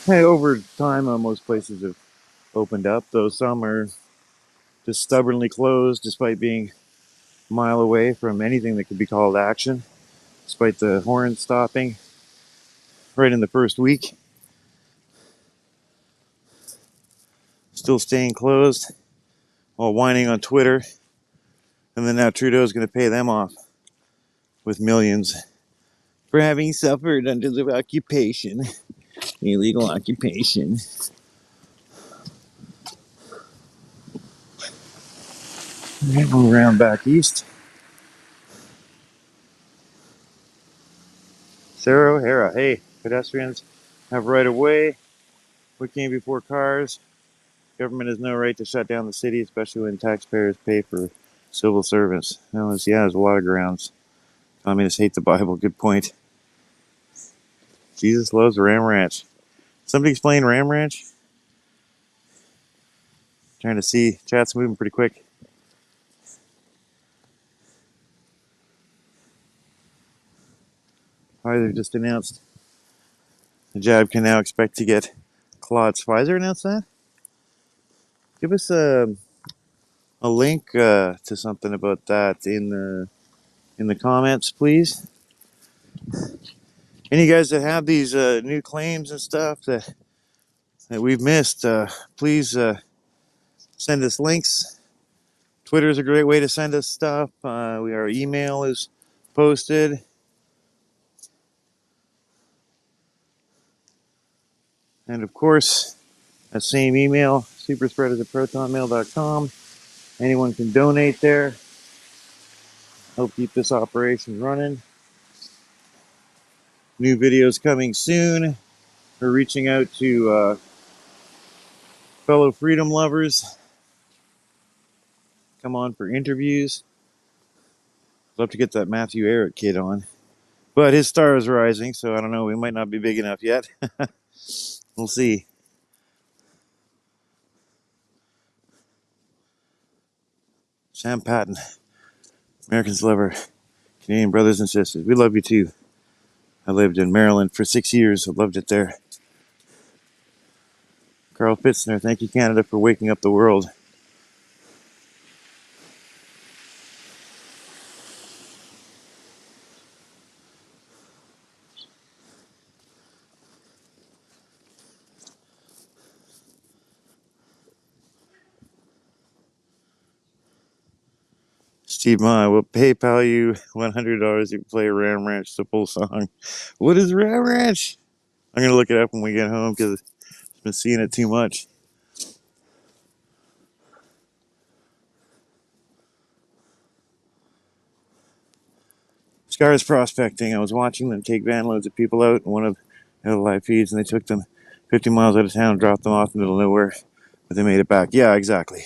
Hey, over time, most places have opened up, though some are just stubbornly closed despite being a mile away from anything that could be called action, despite the horns stopping right in the first week. Still staying closed while whining on Twitter. And then now Trudeau's going to pay them off with millions for having suffered under the occupation, illegal occupation. We'll round back east. Sarah O'Hara. Hey, pedestrians have right of way. What came before cars? Government has no right to shut down the city, especially when taxpayers pay for civil servants. There's a lot of grounds. Communists hate the Bible. Good point. Jesus loves Ram Ranch. Somebody explain Ram Ranch? Trying to see. Chat's moving pretty quick. Pfizer just announced the jab can now expect to get clots. Pfizer announced that? Give us a link to something about that in the comments, please. Any guys that have these new claims and stuff that we've missed, please send us links. Twitter is a great way to send us stuff. Our email is posted. And of course, that same email, SuperSpreaders@protonmail.com. Anyone can donate there. Help keep this operation running. New videos coming soon. We're reaching out to fellow freedom lovers. Come on for interviews. Love to get that Matthew Eric kid on. But his star is rising, so I don't know. We might not be big enough yet. We'll see. Sam Patton. Americans love our Canadian brothers and sisters. We love you too. I lived in Maryland for 6 years. I loved it there. Carl Fitzner, thank you, Canada, for waking up the world. Steve Ma, I will PayPal you $100 if you play Ram Ranch, the full song. What is Ram Ranch? I'm going to look it up when we get home because I've been seeing it too much. Scars Prospecting. I was watching them take van loads of people out in one of the live feeds, and they took them 50 miles out of town, dropped them off in the middle of nowhere, but they made it back. Yeah, exactly.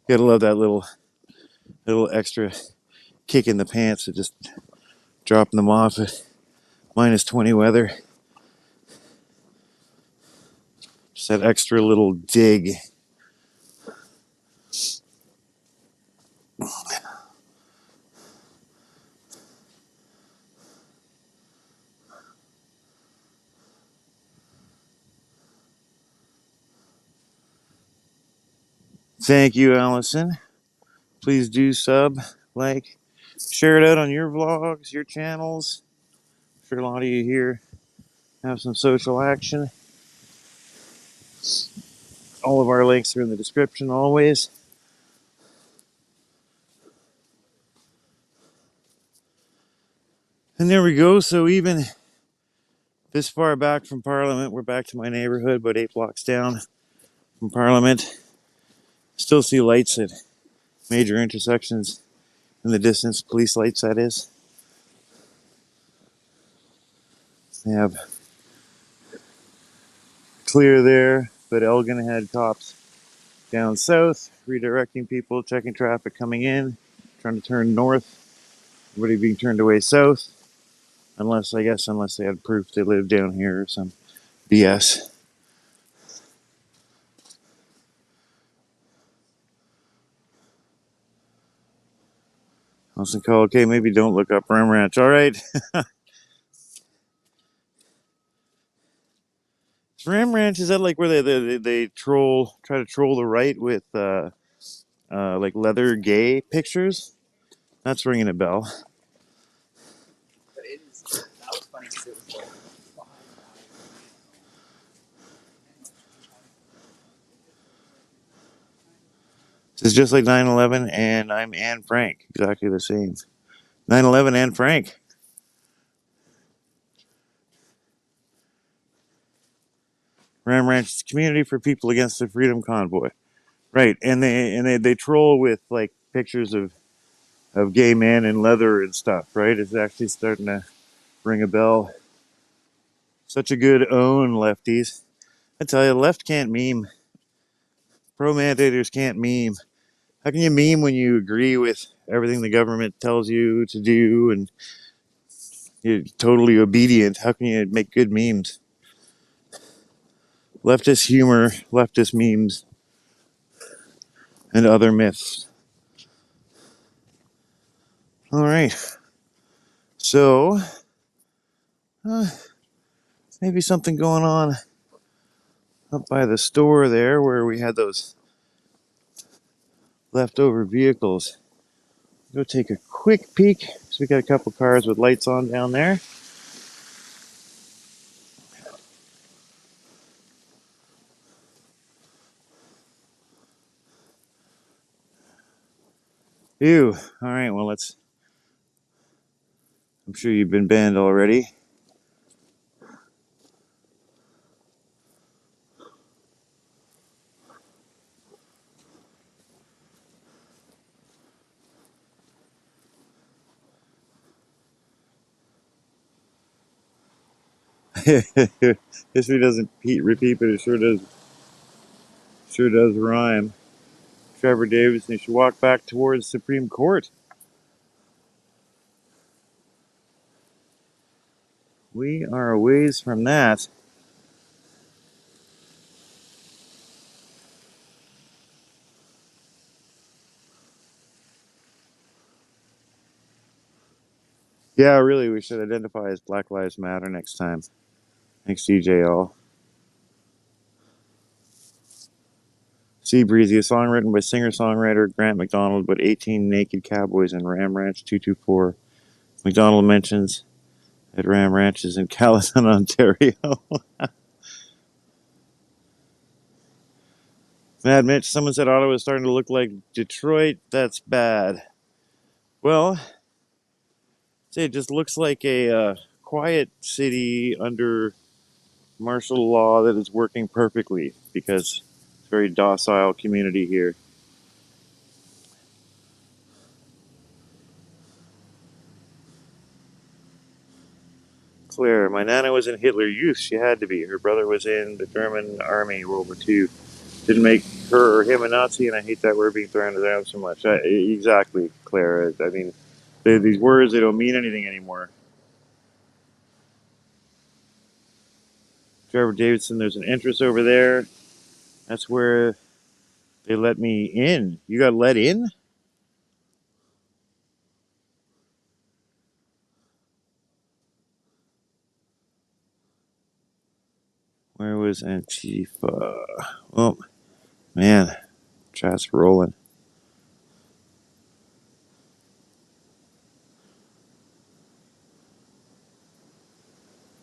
Gotta love that little extra kick in the pants of just dropping them off at -20 weather. Just that extra little dig. Thank you, Allison. Please do sub, like, share it out on your vlogs, your channels. I'm sure a lot of you here have some social action. All of our links are in the description always. And there we go. So even this far back from Parliament, we're back to my neighborhood, about 8 blocks down from Parliament. Still see lights at major intersections in the distance, police lights, that is. They have clear there, but Elgin had cops down south, redirecting people, checking traffic coming in, trying to turn north. Everybody being turned away south, unless they had proof they lived down here or some BS. Nelson call, okay, maybe don't look up Ram Ranch. All right. Ram Ranch, is that like where they try to troll the right with like leather gay pictures? That's ringing a bell. But it is, that was funny because it was like It's just like 9/11, and I'm Anne Frank, exactly the same. 9/11 Anne Frank. Ram Ranch is a community for people against the Freedom Convoy. Right, and they troll with like pictures of gay men in leather and stuff. Right, it's actually starting to ring a bell. Such a good own, lefties. I tell you, left can't meme. Pro mandators can't meme. How can you meme when you agree with everything the government tells you to do and you're totally obedient? How can you make good memes? Leftist humor, leftist memes, and other myths. All right. So, maybe something going on up by the store there where we had those leftover vehicles. Go take a quick peek. So we got a couple cars with lights on down there. Ew. All right. Well, I'm sure you've been banned already. History doesn't repeat, but it sure does. Sure does rhyme. Trevor Davis, you should walk back towards Supreme Court. We are a ways from that. Yeah, really, we should identify as Black Lives Matter next time. Thanks, DJ All. Sea Breezy, a song written by singer-songwriter Grant McDonald about 18 naked cowboys in Ram Ranch 224. McDonald mentions at Ram Ranches in Caledon, Ontario. Mad Mitch, someone said Ottawa is starting to look like Detroit. That's bad. Well, it just looks like a quiet city under martial law that is working perfectly because it's a very docile community here. My nana was in Hitler Youth. She had to be. Her brother was in the German army, World War II. didn't make her or him a Nazi, and I hate that word being thrown around so much. Exactly, Claire. I mean, these words, they don't mean anything anymore. Trevor Davidson, there's an entrance over there. That's where they let me in. You got let in? Where was Antifa? Oh, man. Chat's rolling.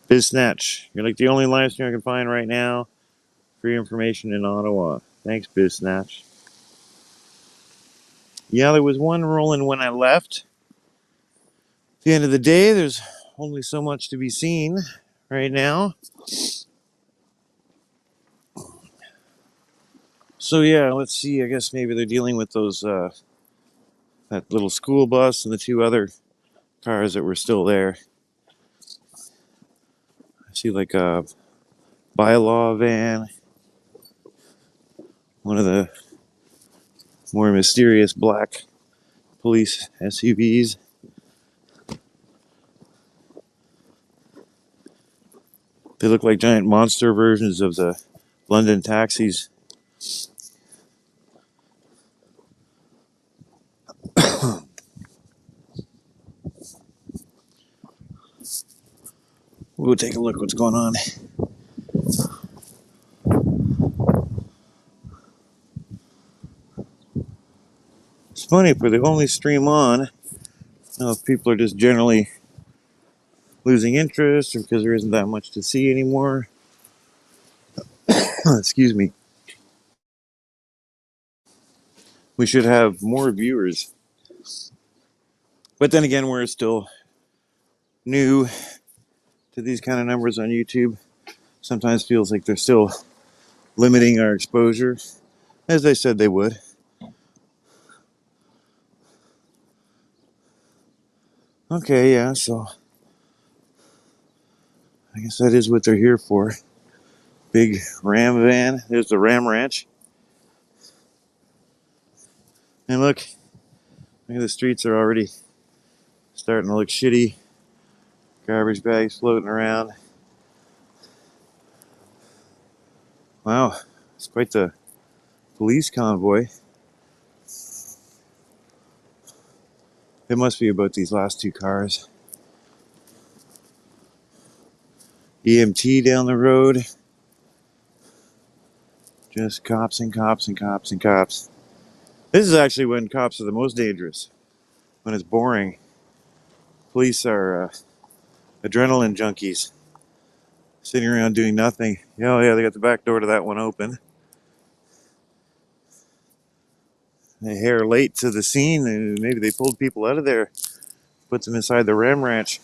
BizSnatch. You're like the only live stream I can find right now. Free information in Ottawa. Thanks, BizSnatch. Yeah, there was one rolling when I left. At the end of the day, there's only so much to be seen right now. So yeah, let's see. I guess maybe they're dealing with those that little school bus and the two other cars that were still there. I see like a bylaw van, one of the more mysterious black police SUVs. They look like giant monster versions of the London taxis. We'll take a look what's going on. It's funny, if we're the only stream on, I don't know if people are just generally losing interest or because there isn't that much to see anymore. Excuse me. We should have more viewers. But then again, we're still new to these kind of numbers on YouTube. Sometimes feels like they're still limiting our exposure, as they said they would. Okay, yeah, so I guess that is what they're here for. Big Ram van. There's the Ram Ranch. And look, the streets are already starting to look shitty. Garbage bags floating around. Wow, it's quite the police convoy. It must be about these last two cars. EMT down the road. Just cops and cops and cops and cops. This is actually when cops are the most dangerous. When it's boring. Police are adrenaline junkies. Sitting around doing nothing. Oh yeah, they got the back door to that one open. They hair late to the scene, and maybe they pulled people out of there, put them inside the Ram Ranch.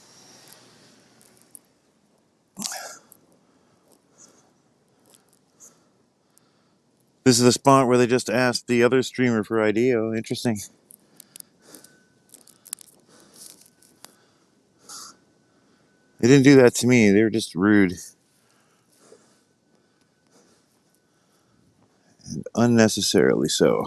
This is the spot where they just asked the other streamer for ID. Oh, interesting. They didn't do that to me. They were just rude. And unnecessarily so.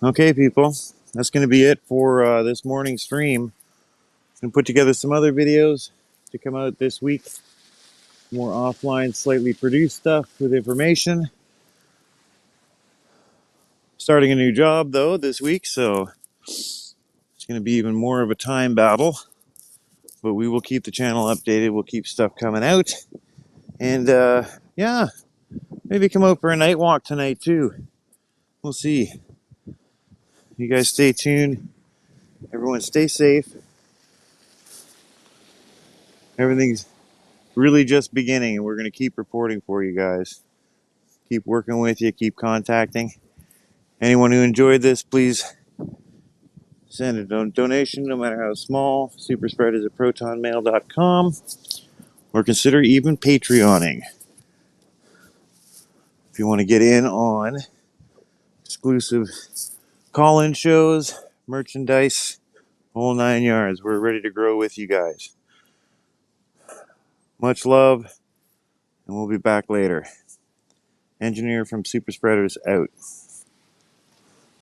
Okay, people. That's going to be it for this morning's stream. I'm going to put together some other videos to come out this week. More offline, slightly produced stuff with information. Starting a new job, though, this week, so it's going to be even more of a time battle. But we will keep the channel updated. We'll keep stuff coming out. And, yeah, maybe come out for a night walk tonight, too. We'll see. You guys stay tuned. Everyone stay safe. Everything's really just beginning, and we're going to keep reporting for you guys. Keep working with you. Keep contacting. Anyone who enjoyed this, please send a donation, no matter how small. SuperSpreaders at protonmail.com. Or consider even Patreoning. If you want to get in on exclusive call-in shows, merchandise, whole 9 yards. We're ready to grow with you guys. Much love, and we'll be back later. Engineer from SuperSpreaders out.